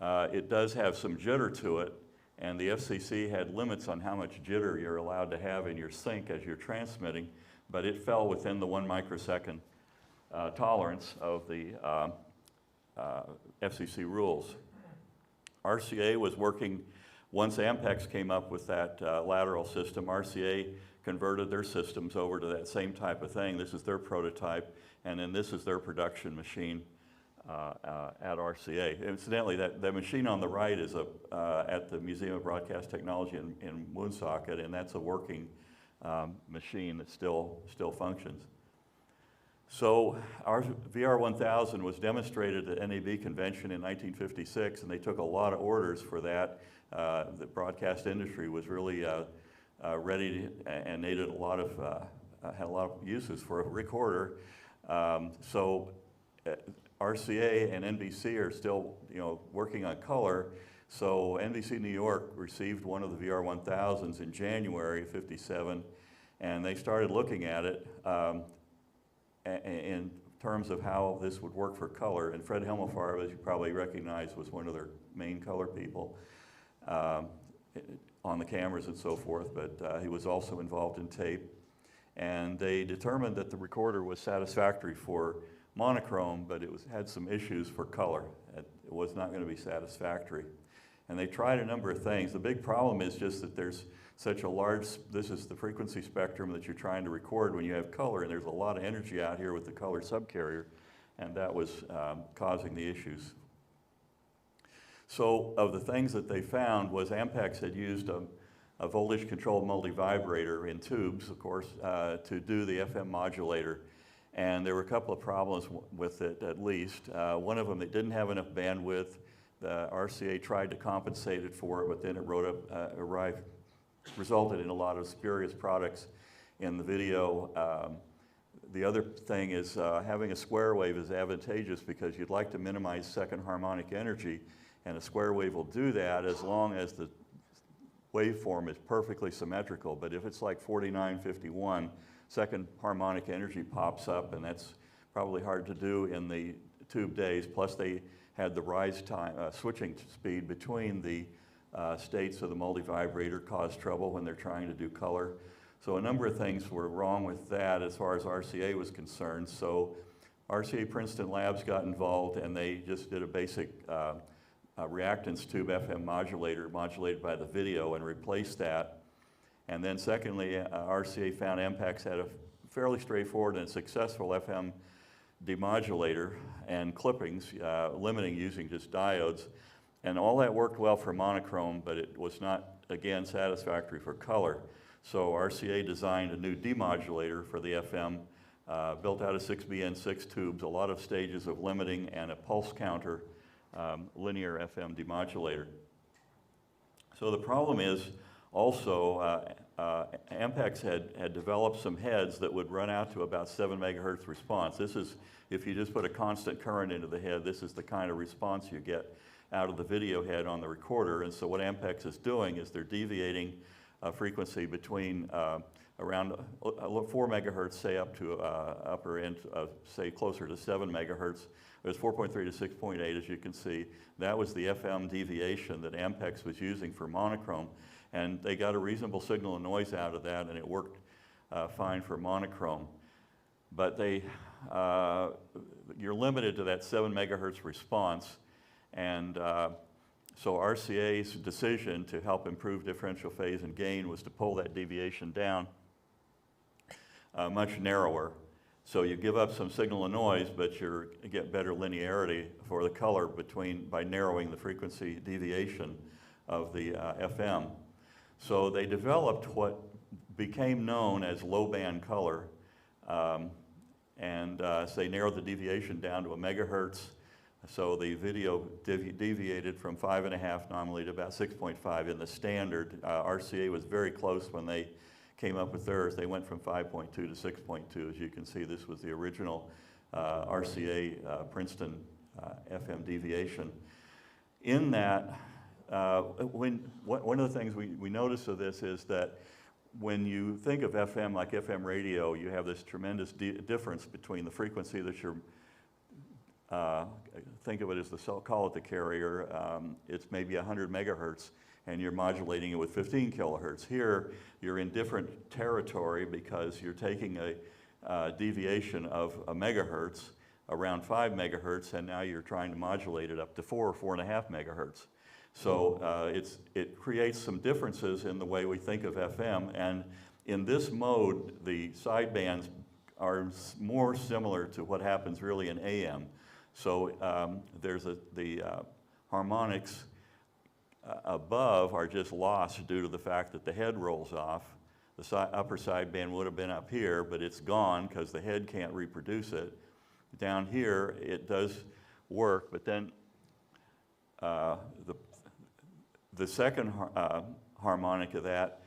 It does have some jitter to it, and the FCC had limits on how much jitter you're allowed to have in your sync as you're transmitting, but it fell within the 1 microsecond tolerance of the FCC rules. RCA was working, once Ampex came up with that lateral system, RCA converted their systems over to that same type of thing. This is their prototype, and then this is their production machine at RCA. Incidentally, that machine on the right is at the Museum of Broadcast Technology in Woonsocket, and that's a working machine that still functions. So our VR1000 was demonstrated at NAB convention in 1956, and they took a lot of orders for that. The broadcast industry was really ready and needed had a lot of uses for a recorder. So RCA and NBC are still, working on color. So NBC New York received one of the VR1000s in January of '57, and they started looking at it in terms of how this would work for color. And Fred Himmelfarb, as you probably recognize, was one of their main color people on the cameras and so forth, but he was also involved in tape. And they determined that the recorder was satisfactory for monochrome, but it had some issues for color. It was not going to be satisfactory. And they tried a number of things. The big problem is just that there's such a large, this is the frequency spectrum that you're trying to record when you have color, and there's a lot of energy out here with the color subcarrier, and that was causing the issues. So of the things that they found was Ampex had used a voltage-controlled multi-vibrator in tubes, of course, to do the FM modulator. And there were a couple of problems with it, at least. One of them, it didn't have enough bandwidth. The RCA tried to compensate it for it, but then it resulted in a lot of spurious products in the video. The other thing is having a square wave is advantageous because you'd like to minimize second harmonic energy, and a square wave will do that as long as the waveform is perfectly symmetrical. But if it's like 4951, second harmonic energy pops up, and that's probably hard to do in the tube days. Plus they had the rise time, switching speed between the states of the multivibrator caused trouble when they're trying to do color. So a number of things were wrong with that as far as RCA was concerned. So RCA Princeton Labs got involved and they just did a basic reactance tube FM modulator modulated by the video and replaced that. And then secondly, RCA found Ampex had a fairly straightforward and successful FM demodulator and clippings, limiting using just diodes. And all that worked well for monochrome, but it was not, again, satisfactory for color. So RCA designed a new demodulator for the FM, built out of 6BN6 tubes, a lot of stages of limiting, and a pulse counter linear FM demodulator. So the problem is also Ampex had developed some heads that would run out to about 7 megahertz response. This is, if you just put a constant current into the head, this is the kind of response you get out of the video head on the recorder. And so what Ampex is doing is they're deviating a frequency between around 4 megahertz, say up to upper end of, say, closer to 7 megahertz. It was 4.3 to 6.8, as you can see. That was the FM deviation that Ampex was using for monochrome. And they got a reasonable signal and noise out of that, and it worked fine for monochrome. But you're limited to that 7 megahertz response. And so RCA's decision to help improve differential phase and gain was to pull that deviation down much narrower. So you give up some signal and noise, but you get better linearity for the color by narrowing the frequency deviation of the FM. So they developed what became known as low band color, so they narrowed the deviation down to 1 megahertz. So the video deviated from 5.5 nominally to about 6.5 in the standard. RCA was very close when they came up with theirs. They went from 5.2 to 6.2. As you can see, this was the original RCA Princeton FM deviation. In that, one of the things we notice of this is that when you think of FM like FM radio, you have this tremendous difference between the frequency that you're think of it as call it the carrier. It's maybe 100 megahertz, and you're modulating it with 15 kilohertz. Here, you're in different territory because you're taking a deviation of 1 megahertz, around 5 megahertz, and now you're trying to modulate it up to 4 or 4.5 megahertz. So it creates some differences in the way we think of FM, and in this mode, the sidebands are more similar to what happens really in AM. So the harmonics above are just lost due to the fact that the head rolls off. The upper sideband would have been up here, but it's gone because the head can't reproduce it. Down here, it does work, but then the second harmonic of that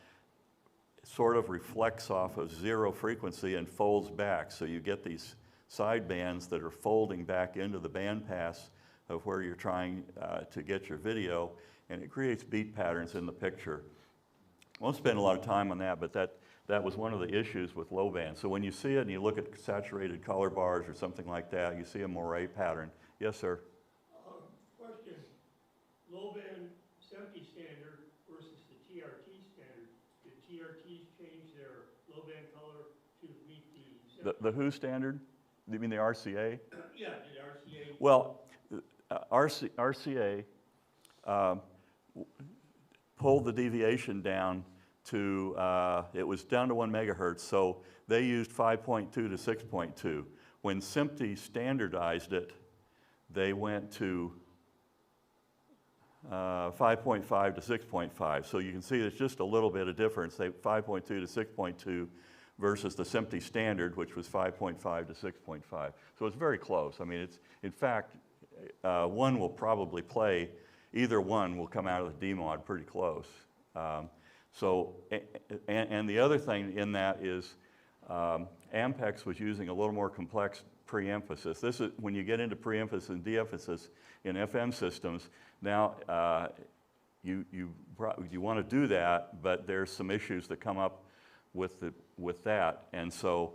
sort of reflects off of zero frequency and folds back. So you get these side bands that are folding back into the bandpass of where you're trying to get your video, and it creates beat patterns in the picture. I won't spend a lot of time on that, but that was one of the issues with low band. So when you see it and you look at saturated color bars or something like that, you see a moire pattern. Yes, sir? Question, low band SEMTI standard versus the TRT standard. Did TRTs change their low band color to meet the The who standard? You mean the RCA? Yeah, did RCA? Well, RCA pulled the deviation down to, it was down to 1 megahertz, so they used 5.2 to 6.2. When SEMTI standardized it, they went to 5.5 to 6.5. So you can see there's just a little bit of difference, 5.2 to 6.2 versus the SEMTI standard, which was 5.5 to 6.5. So it's very close. I mean, it's, in fact, one will probably play, either one will come out of the DMOD pretty close. And the other thing in that is Ampex was using a little more complex pre-emphasis. This is, when you get into pre-emphasis and de-emphasis in FM systems, now you want to do that, but there's some issues that come up with that. And so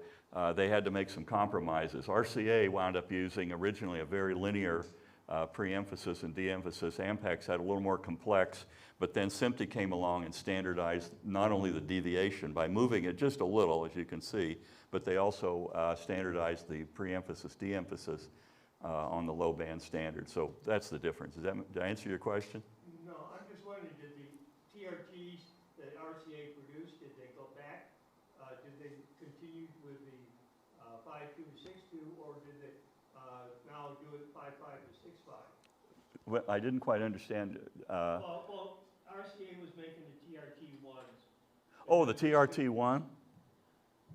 they had to make some compromises. RCA wound up using originally a very linear pre-emphasis and de-emphasis. Ampex had a little more complex, but then SMPTE came along and standardized not only the deviation by moving it just a little, as you can see, but they also standardized the pre-emphasis, de-emphasis on the low band standard. So that's the difference. Did I answer your question? No, I'm just wondering, did the TRTs that RCA produced, did they go back? Did they continue with the 5.2 to 6.2, or did they now do it 5.5 to 6.5? Well, I didn't quite understand. Well, RCA was making the TRT-1s. Oh, the TRT-1?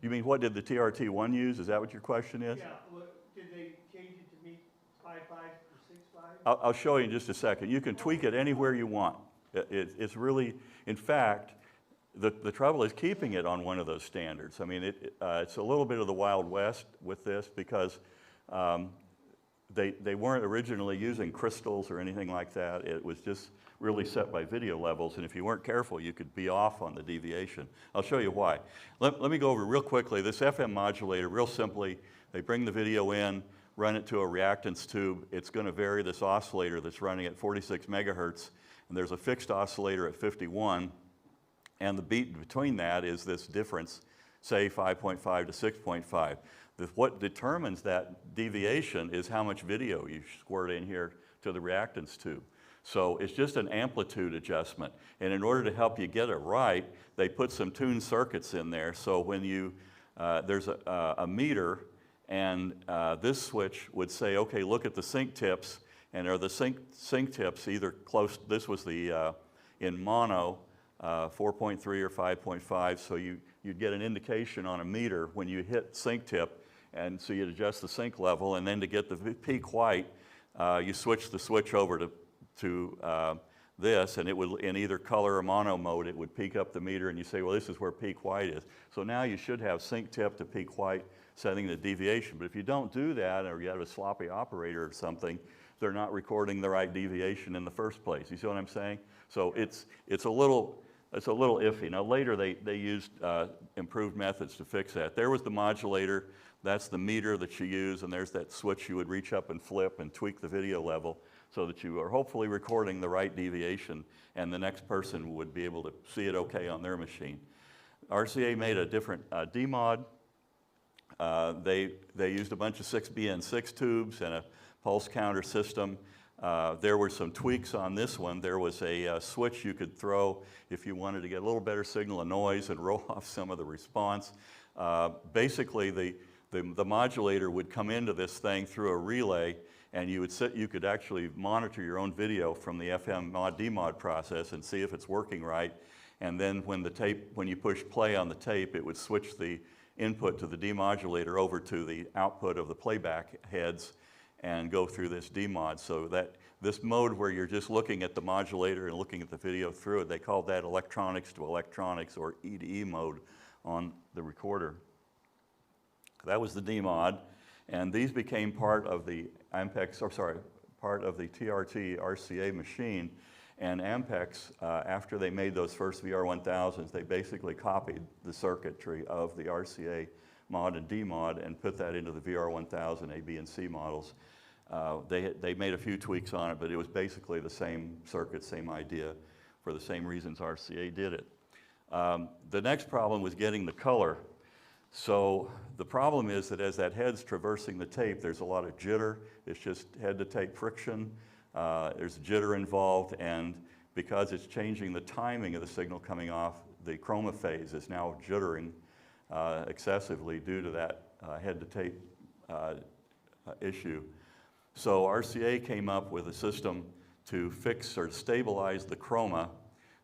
You mean what did the TRT-1 use? Is that what your question is? Yeah, well, did they change it to meet 5.5 to 6.5? I'll show you in just a second. You can tweak it anywhere you want. It's really, in fact, the trouble is keeping it on one of those standards. I mean, it's a little bit of the Wild West with this because they weren't originally using crystals or anything like that. It was just really set by video levels, and if you weren't careful, you could be off on the deviation. I'll show you why. Let me go over real quickly. This FM modulator, real simply, they bring the video in, run it to a reactance tube. It's going to vary this oscillator that's running at 46 megahertz, and there's a fixed oscillator at 51, and the beat between that is this difference, say 5.5 to 6.5. What determines that deviation is how much video you squirt in here to the reactance tube. So it's just an amplitude adjustment. And in order to help you get it right, they put some tuned circuits in there. So when you, there's a meter, and this switch would say, okay, look at the sync tips, and are the sync tips either close, this was the, in mono, 4.3 or 5.5, so you'd get an indication on a meter when you hit sync tip, and so you'd adjust the sync level, and then to get the peak white, you switch the switch over to this, and it would, in either color or mono mode, it would peak up the meter, and you say, well, this is where peak white is. So now you should have sync tip to peak white setting the deviation. But if you don't do that, or you have a sloppy operator or something, they're not recording the right deviation in the first place. You see what I'm saying? So it's a little iffy. Now later they used improved methods to fix that. There was the modulator. That's the meter that you use, and there's that switch you would reach up and flip and tweak the video level so that you are hopefully recording the right deviation, and the next person would be able to see it okay on their machine. RCA made a different DMOD. They used a bunch of 6BN6 tubes and a pulse counter system. There were some tweaks on this one. There was a switch you could throw if you wanted to get a little better signal of noise and roll off some of the response. Basically, the modulator would come into this thing through a relay, and you could actually monitor your own video from the FM mod demod process and see if it's working right. And then when you push play on the tape, it would switch the input to the demodulator over to the output of the playback heads and go through this demod. So that this mode where you're just looking at the modulator and looking at the video through it, they called that electronics to electronics, or E-to-E mode on the recorder. That was the DMOD, and these became part of the part of the TRT RCA machine. And Ampex, after they made those first VR1000s, they basically copied the circuitry of the RCA mod and DMOD and put that into the VR1000 A, B, and C models. They made a few tweaks on it, but it was basically the same circuit, same idea, for the same reasons RCA did it. The next problem was getting the color. So the problem is that as that head's traversing the tape, there's a lot of jitter. It's just head-to-tape friction. There's jitter involved, and because it's changing the timing of the signal coming off, the chroma phase is now jittering excessively due to that head-to-tape issue. So RCA came up with a system to fix or stabilize the chroma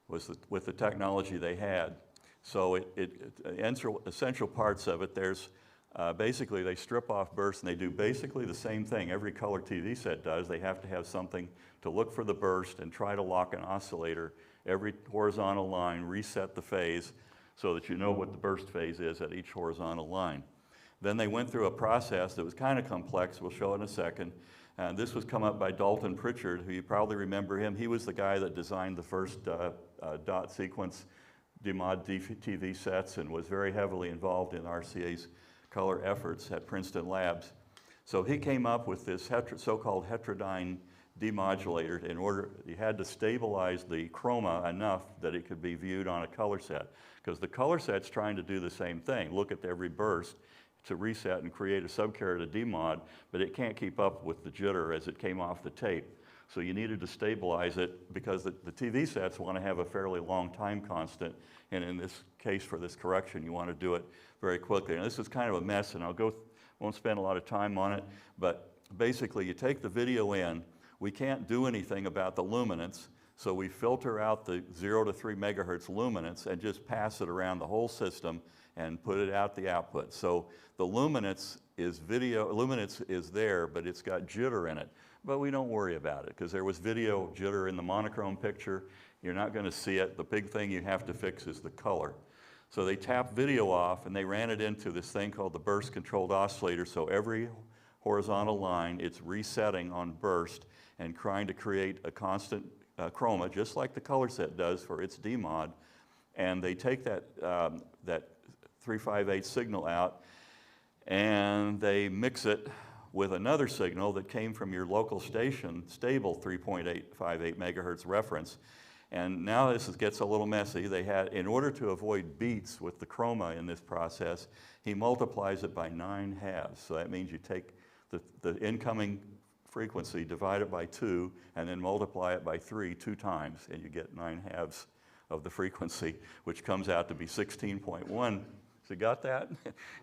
with the technology they had. So essential parts of it, there's basically they strip off bursts, and they do basically the same thing every color TV set does. They have to have something to look for the burst and try to lock an oscillator every horizontal line, reset the phase so that you know what the burst phase is at each horizontal line. Then they went through a process that was kind of complex. We'll show in a second. And this was come up by Dalton Pritchard, who you probably remember him. He was the guy that designed the first dot sequence DMOD TV sets and was very heavily involved in RCA's color efforts at Princeton Labs. So he came up with this so-called heterodyne demodulator. In order, he had to stabilize the chroma enough that it could be viewed on a color set, because the color set's trying to do the same thing, look at every burst to reset and create a subcarrier to demod, but it can't keep up with the jitter as it came off the tape. So you needed to stabilize it, because the TV sets want to have a fairly long time constant, and in this case for this correction you want to do it very quickly. And this is kind of a mess, and won't spend a lot of time on it, but basically you take the video in, we can't do anything about the luminance, so we filter out the 0 to 3 megahertz luminance and just pass it around the whole system and put it out the output. So the luminance is there, but it's got jitter in it. But we don't worry about it, because there was video jitter in the monochrome picture. You're not going to see it. The big thing you have to fix is the color. So they tapped video off, and they ran it into this thing called the burst controlled oscillator. So every horizontal line, it's resetting on burst and trying to create a constant chroma, just like the color set does for its demod. And they take that 358 signal out, and they mix it with another signal that came from your local station, stable 3.858 megahertz reference. And now this gets a little messy. They had, in order to avoid beats with the chroma in this process, he multiplies it by 9 halves. So that means you take the incoming frequency, divide it by 2, and then multiply it by 3 2 times, and you get 9 halves of the frequency, which comes out to be 16.1. So you got that?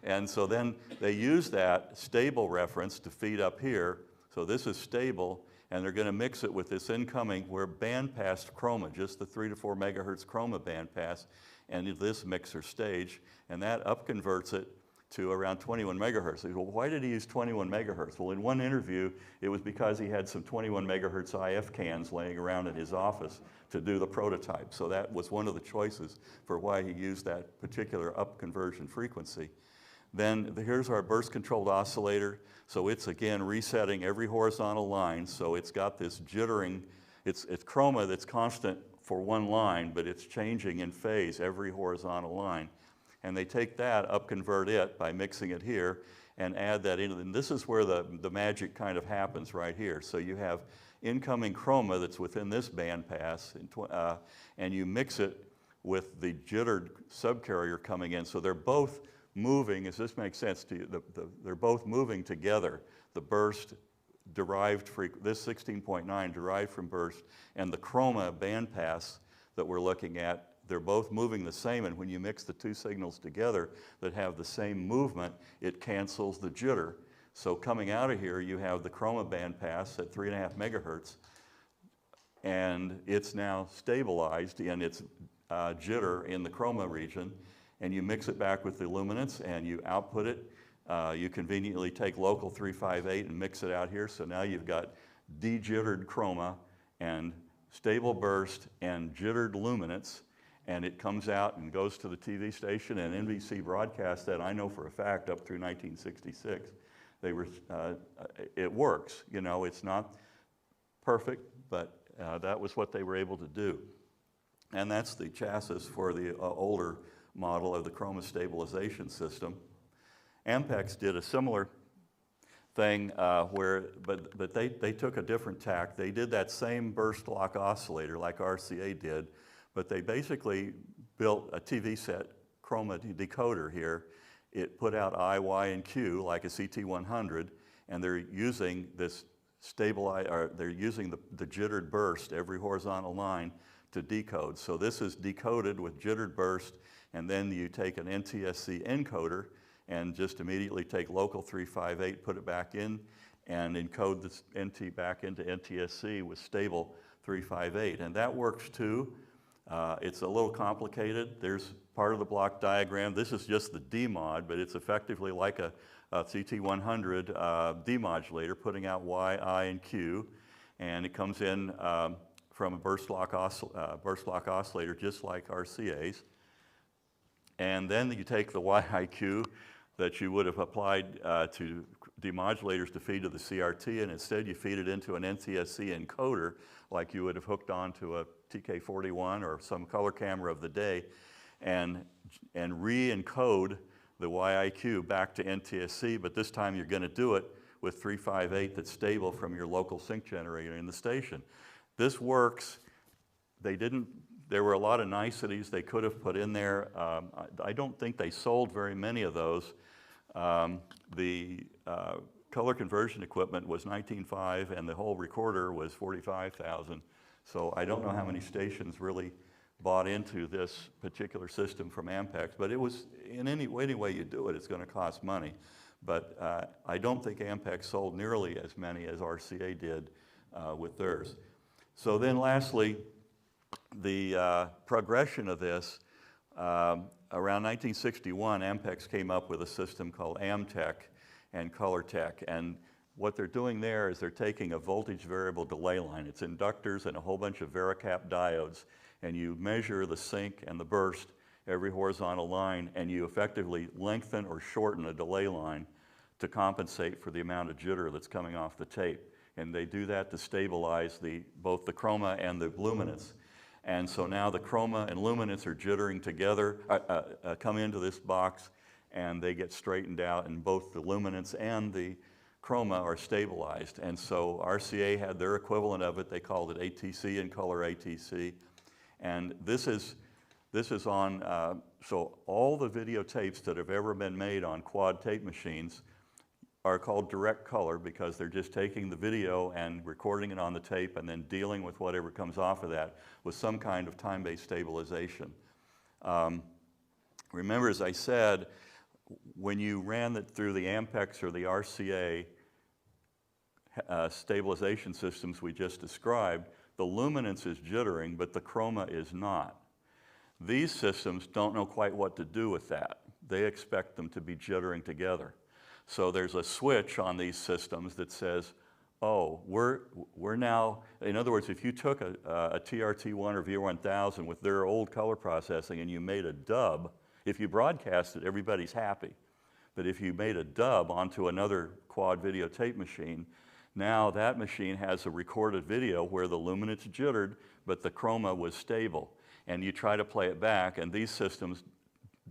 And so then they use that stable reference to feed up here. So this is stable, and they're going to mix it with this incoming where bandpass chroma, just the 3 to 4 megahertz chroma bandpass, and this mixer stage, and that upconverts it to around 21 megahertz. They go, well, why did he use 21 megahertz? Well, in one interview, it was because he had some 21 megahertz IF cans laying around in his office to do the prototype. So that was one of the choices for why he used that particular upconversion frequency. Then here's our burst controlled oscillator. So it's again resetting every horizontal line. So it's got this jittering, it's chroma that's constant for one line, but it's changing in phase every horizontal line. And they take that, upconvert it by mixing it here, and add that in. And this is where the magic kind of happens right here. So you have incoming chroma that's within this bandpass, and you mix it with the jittered subcarrier coming in. So they're both moving, as this makes sense to you, they're both moving together. The burst derived, this 16.9 derived from burst, and the chroma bandpass that we're looking at, they're both moving the same, and when you mix the two signals together that have the same movement, it cancels the jitter. So coming out of here, you have the chroma bandpass at 3.5 megahertz, and it's now stabilized in its jitter in the chroma region, and you mix it back with the luminance, and you output it. You conveniently take local 358 and mix it out here, so now you've got de-jittered chroma and stable burst and jittered luminance, and it comes out and goes to the TV station, and NBC broadcast that, I know for a fact, up through 1966. It works, you know, it's not perfect, but that was what they were able to do. And that's the chassis for the older model of the chroma stabilization system. Ampex did a similar thing but they took a different tack. They did that same burst lock oscillator like RCA did, but they basically built a TV set chroma decoder here. It put out I, Y, and Q like a CT100, and they're using this they're using the jittered burst every horizontal line to decode. So this is decoded with jittered burst, and then you take an NTSC encoder and just immediately take local 358, put it back in, and encode this NT back into NTSC with stable 358. And that works too. It's a little complicated. There's part of the block diagram. This is just the demod, but it's effectively like a CT100 demodulator, putting out Y, I, and Q. And it comes in from a burst lock oscillator, just like RCA's. And then you take the YIQ that you would have applied to demodulators to feed to the CRT, and instead you feed it into an NTSC encoder like you would have hooked onto a TK41 or some color camera of the day, and re-encode the YIQ back to NTSC, but this time you're going to do it with 358 that's stable from your local sync generator in the station. This works. There were a lot of niceties they could have put in there. I don't think they sold very many of those. The color conversion equipment was $19,500 and the whole recorder was $45,000. So I don't know how many stations really bought into this particular system from Ampex, but it was, in any way you do it, it's going to cost money. But I don't think Ampex sold nearly as many as RCA did with theirs. So then lastly, the progression of this, around 1961, Ampex came up with a system called Amtech and ColorTech. And what they're doing there is they're taking a voltage variable delay line. It's inductors and a whole bunch of Varicap diodes. And you measure the sync and the burst every horizontal line, and you effectively lengthen or shorten a delay line to compensate for the amount of jitter that's coming off the tape. And they do that to stabilize both the chroma and the luminance. And so now the chroma and luminance are jittering together, come into this box, and they get straightened out, and both the luminance and the chroma are stabilized. And so RCA had their equivalent of it. They called it ATC and Color ATC. And this is on, so all the videotapes that have ever been made on quad tape machines are called direct color because they're just taking the video and recording it on the tape and then dealing with whatever comes off of that with some kind of time-based stabilization. Remember, as I said, when you ran it through the Ampex or the RCA stabilization systems we just described, the luminance is jittering, but the chroma is not. These systems don't know quite what to do with that. They expect them to be jittering together. So there's a switch on these systems that says, oh, we're now, in other words, if you took a TRT-1 or VR1000 with their old color processing and you made a dub, if you broadcast it, everybody's happy. But if you made a dub onto another quad videotape machine, now that machine has a recorded video where the luminance jittered, but the chroma was stable. And you try to play it back, and these systems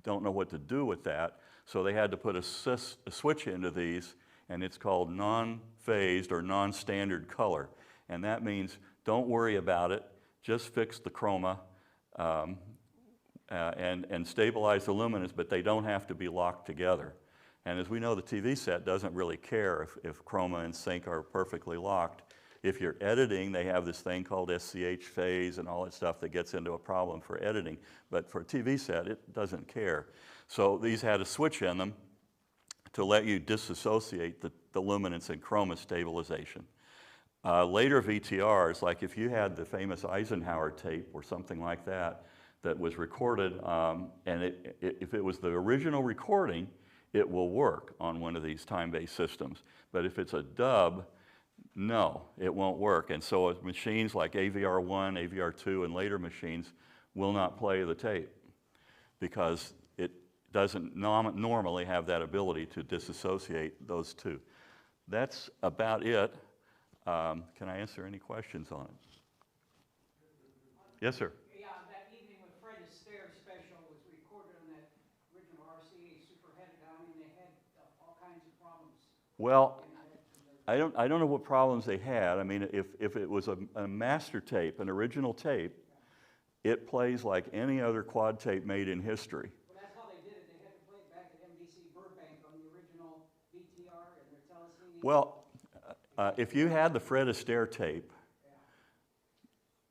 don't know what to do with that. So they had to put a switch into these, and it's called non-phased or non-standard color. And that means don't worry about it, just fix the chroma and stabilize the luminance, but they don't have to be locked together. And as we know, the TV set doesn't really care if chroma and sync are perfectly locked. If you're editing, they have this thing called SCH phase and all that stuff that gets into a problem for editing. But for a TV set, it doesn't care. So these had a switch in them to let you disassociate the luminance and chroma stabilization. Later VTRs, like if you had the famous Eisenhower tape or something like that that was recorded, and if it was the original recording, it will work on one of these time-based systems. But if it's a dub, no, it won't work. And so machines like AVR1, AVR2, and later machines will not play the tape because it doesn't normally have that ability to disassociate those two. That's about it. Can I answer any questions on it? Yes, sir. Yeah, that evening with Fred Astaire special was recorded on that original RCA super heterodyne, and they had all kinds of problems. Well, I don't know what problems they had. I mean, if it was a master tape, an original tape, it plays like any other quad tape made in history. Well, that's how they did it. They had to play it back at MDC Burbank on the original VTR and their telecine. Well, if you had the Fred Astaire tape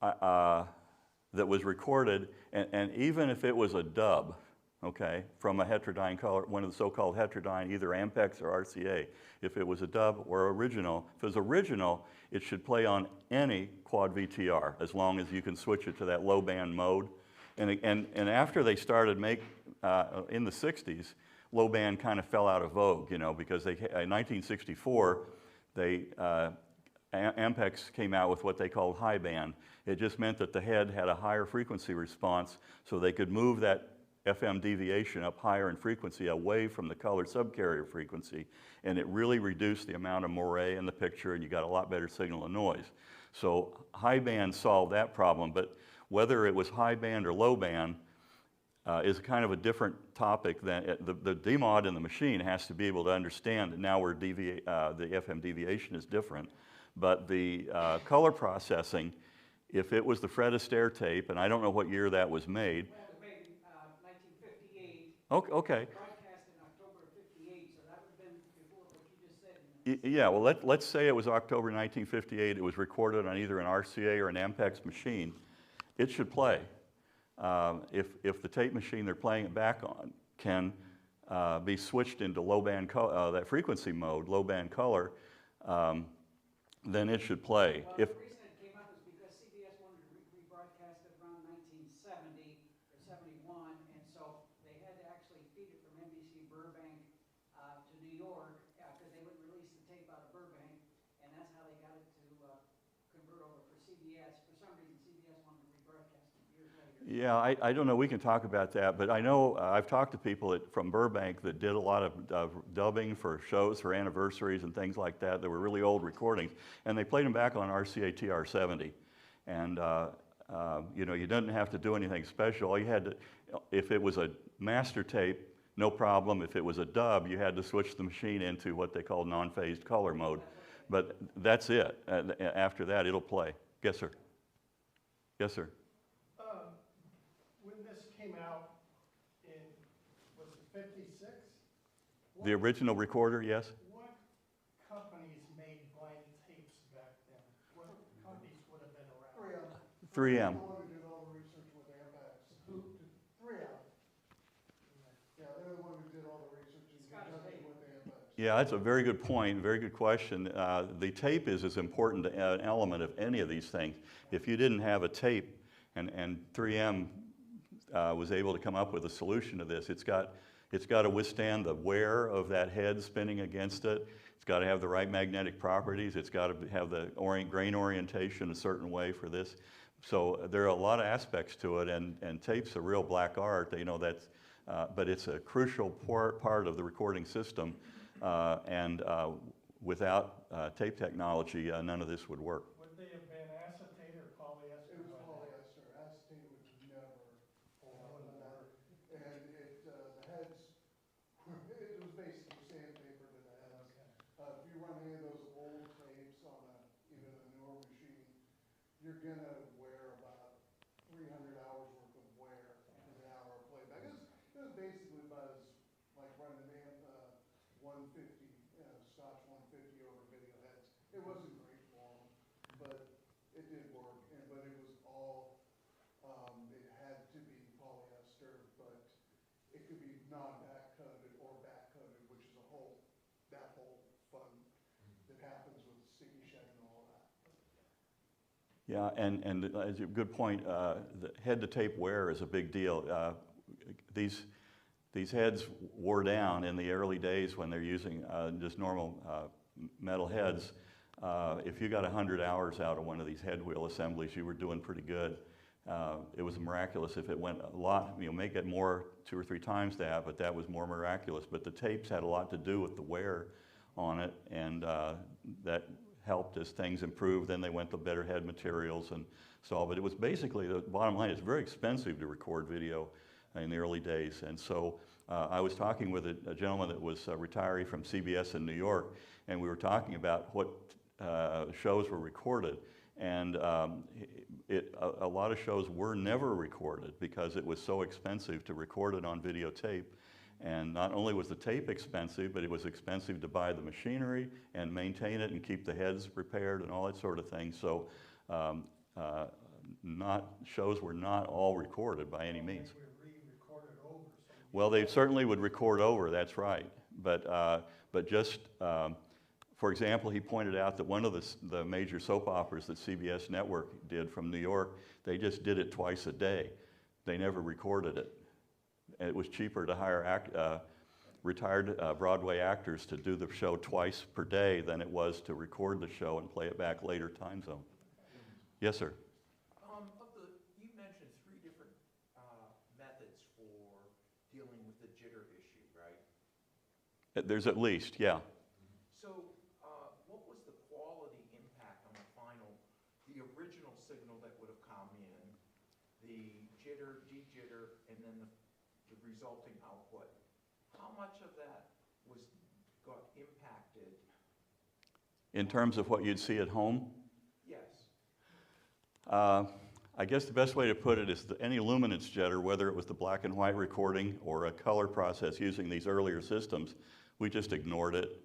that was recorded, and even if it was a dub, okay, from a heterodyne color, one of the so-called heterodyne, either Ampex or RCA. If it was a dub or original, if it was original, it should play on any quad VTR as long as you can switch it to that low band mode. And after they started in the 60s, low band kind of fell out of vogue, you know, because in 1964, Ampex came out with what they called high band. It just meant that the head had a higher frequency response, so they could move that FM deviation up higher in frequency away from the color subcarrier frequency, and it really reduced the amount of moire in the picture, and you got a lot better signal and noise. So high band solved that problem, but whether it was high band or low band, is kind of a different topic than the demod in the machine has to be able to understand that now we're the FM deviation is different. But the color processing, if it was the Fred Astaire tape, and I don't know what year that was made. Well, it was made in 1958. Okay. Broadcast in October of 58, so that would have been before what you just said. Yeah, well, let's say it was October 1958. It was recorded on either an RCA or an Ampex machine. It should play. If the tape machine they're playing it back on can be switched into low band that frequency mode, low band color, then it should play. Well, If the reason it came up is because CBS wanted to rebroadcast it around 1970 or 71, and so they had to actually feed it from NBC Burbank to New York because they wouldn't release the tape out of Burbank, and that's how they got it to convert over for CBS. For some reason, CBS wanted to rebroadcast it years later. Yeah, I don't know, we can talk about that, but I know I've talked to people from Burbank that did a lot of dubbing for shows, for anniversaries and things like that. They were really old recordings, and they played them back on RCA TR70. And you know, you didn't have to do anything special. All you had to, if it was a master tape, no problem. If it was a dub, you had to switch the machine into what they call non-phased color mode. But that's it. After that, it'll play. Yes, sir. Yes, sir. When this came out in, was it 56? The original recorder, yes? What companies made blind tapes back then? What companies would have been around? 3M. The one who did all the research with Ampex. 3M. Yeah, they're the one who did all the research and conducted with Ampex. Yeah, that's a very good point, very good question. The tape is as important an element of any of these things. If you didn't have a tape, and 3M was able to come up with a solution to this, it's got to withstand the wear of that head spinning against it. It's got to have the right magnetic properties. It's got to have the grain orientation a certain way for this. So there are a lot of aspects to it, and tape's a real black art. You know, that's, but it's a crucial part of the recording system. And without tape technology, none of this would work. Would they have been acetate or polyester? It was polyester. Acetate would never hold up. And the heads, it was basically sandpaper to the heads. If you run any of those old tapes on even a newer machine, you're gonna wear about 300 hours worth of wear in an hour of playback. It was basically about as like running an 150, Scotch 150 over video heads. It wasn't great for them, but it did work. But it was all, it had to be polyester, but it could be non-back coated or back coated, which is that whole fun that happens with sticky shed and all that. Yeah, and as a good point, the head-to-tape wear is a big deal. These heads wore down in the early days when they're using just normal metal heads. If you got 100 hours out of one of these head wheel assemblies, you were doing pretty good. It was miraculous if it went a lot, you know, make it more 2 or 3 times that, but that was more miraculous. But the tapes had a lot to do with the wear on it, and that helped as things improved. Then they went to better head materials and so, but it was basically, the bottom line, it's very expensive to record video in the early days. And so I was talking with a gentleman that was a retiree from CBS in New York, and we were talking about what shows were recorded. And a lot of shows were never recorded because it was so expensive to record it on videotape. And not only was the tape expensive, but it was expensive to buy the machinery and maintain it and keep the heads repaired and all that sort of thing. So shows were not all recorded by any means. Well, they certainly would record over, that's right. But just, for example, he pointed out that one of the major soap operas that CBS Network did from New York, they just did it twice a day. They never recorded it. And it was cheaper to hire retired Broadway actors to do the show twice per day than it was to record the show and play it back later time zone. Yes, sir. You mentioned 3 different methods for dealing with the jitter issue, right? There's at least, yeah. So what was the quality impact on the original signal that would have come in, the jitter, de-jitter, and then the resulting output. How much of that got impacted? In terms of what you'd see at home? Yes. I guess the best way to put it is that any luminance jitter, whether it was the black and white recording or a color process using these earlier systems, we just ignored it.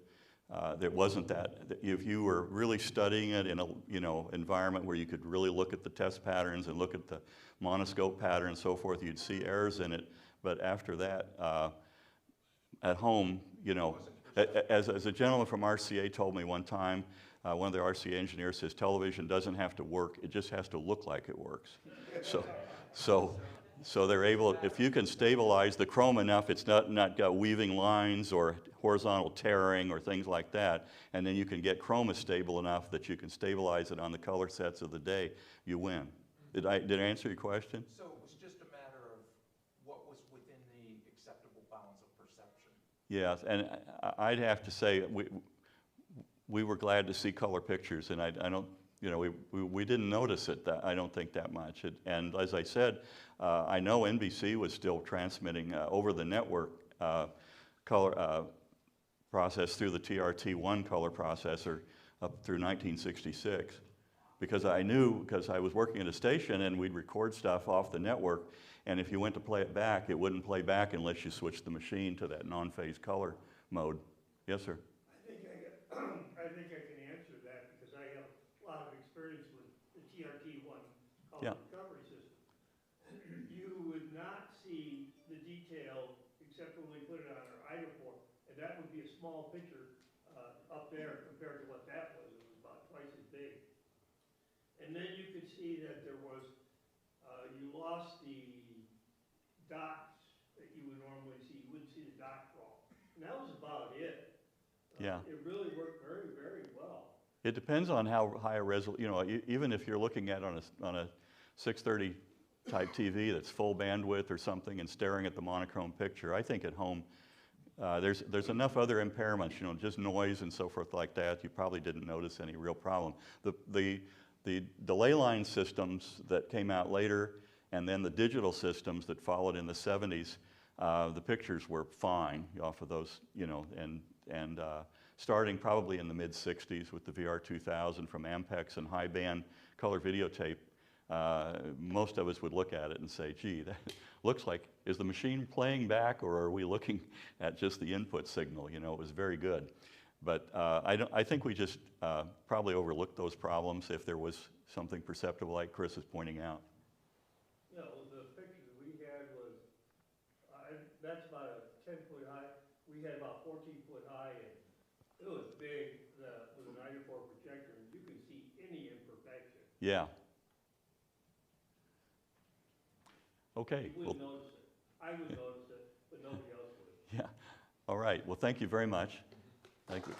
There wasn't that. If you were really studying it in a environment where you could really look at the test patterns and look at the monoscope pattern and so forth, you'd see errors in it. But after that, at home, as a gentleman from RCA told me one time, one of the RCA engineers says, television doesn't have to work, it just has to look like it works. So they're able, if you can stabilize the chrome enough, it's not got weaving lines or horizontal tearing or things like that, and then you can get chroma stable enough that you can stabilize it on the color sets of the day, you win. Did I answer your question? So it was just a matter of what was within the acceptable bounds of perception. Yes, and I'd have to say we were glad to see color pictures, and I don't, we didn't notice it, I don't think that much. And as I said, I know NBC was still transmitting over the network color process through the TRT-1 color processor up through 1966. Because I knew, because I was working at a station and we'd record stuff off the network, and if you went to play it back, it wouldn't play back unless you switched the machine to that non-phase color mode. Yes, sir? I think I can answer that because I have a lot of experience with the TRT-1 color Yeah. recovery system. You would not see the detail except when we put it on our ionophore, and that would be a small picture up there compared to what that was. It was about twice as big. And then you could see that there was, you lost the dots that you would normally see. You wouldn't see the dot crawl. And that was about it. Yeah. It really worked very, very well. It depends on how high a resolution, even if you're looking at on a 630 type TV that's full bandwidth or something and staring at the monochrome picture, I think at home there's enough other impairments, just noise and so forth like that, you probably didn't notice any real problem. The delay line systems that came out later and then the digital systems that followed in the 70s, the pictures were fine off of those, and starting probably in the mid-60s with the VR2000 from Ampex and high band color videotape, most of us would look at it and say, gee, that looks like, is the machine playing back or are we looking at just the input signal? It was very good. But I think we just probably overlooked those problems if there was something perceptible like Chris is pointing out. No, the picture that we had was, that's about a 10-foot high. We had about 14-foot high, and it was big with an ionophore projector, and you could see any imperfection. Yeah. Okay. You wouldn't notice it. I would notice it, but nobody else would. Yeah. All right. Well, thank you very much. Thank you.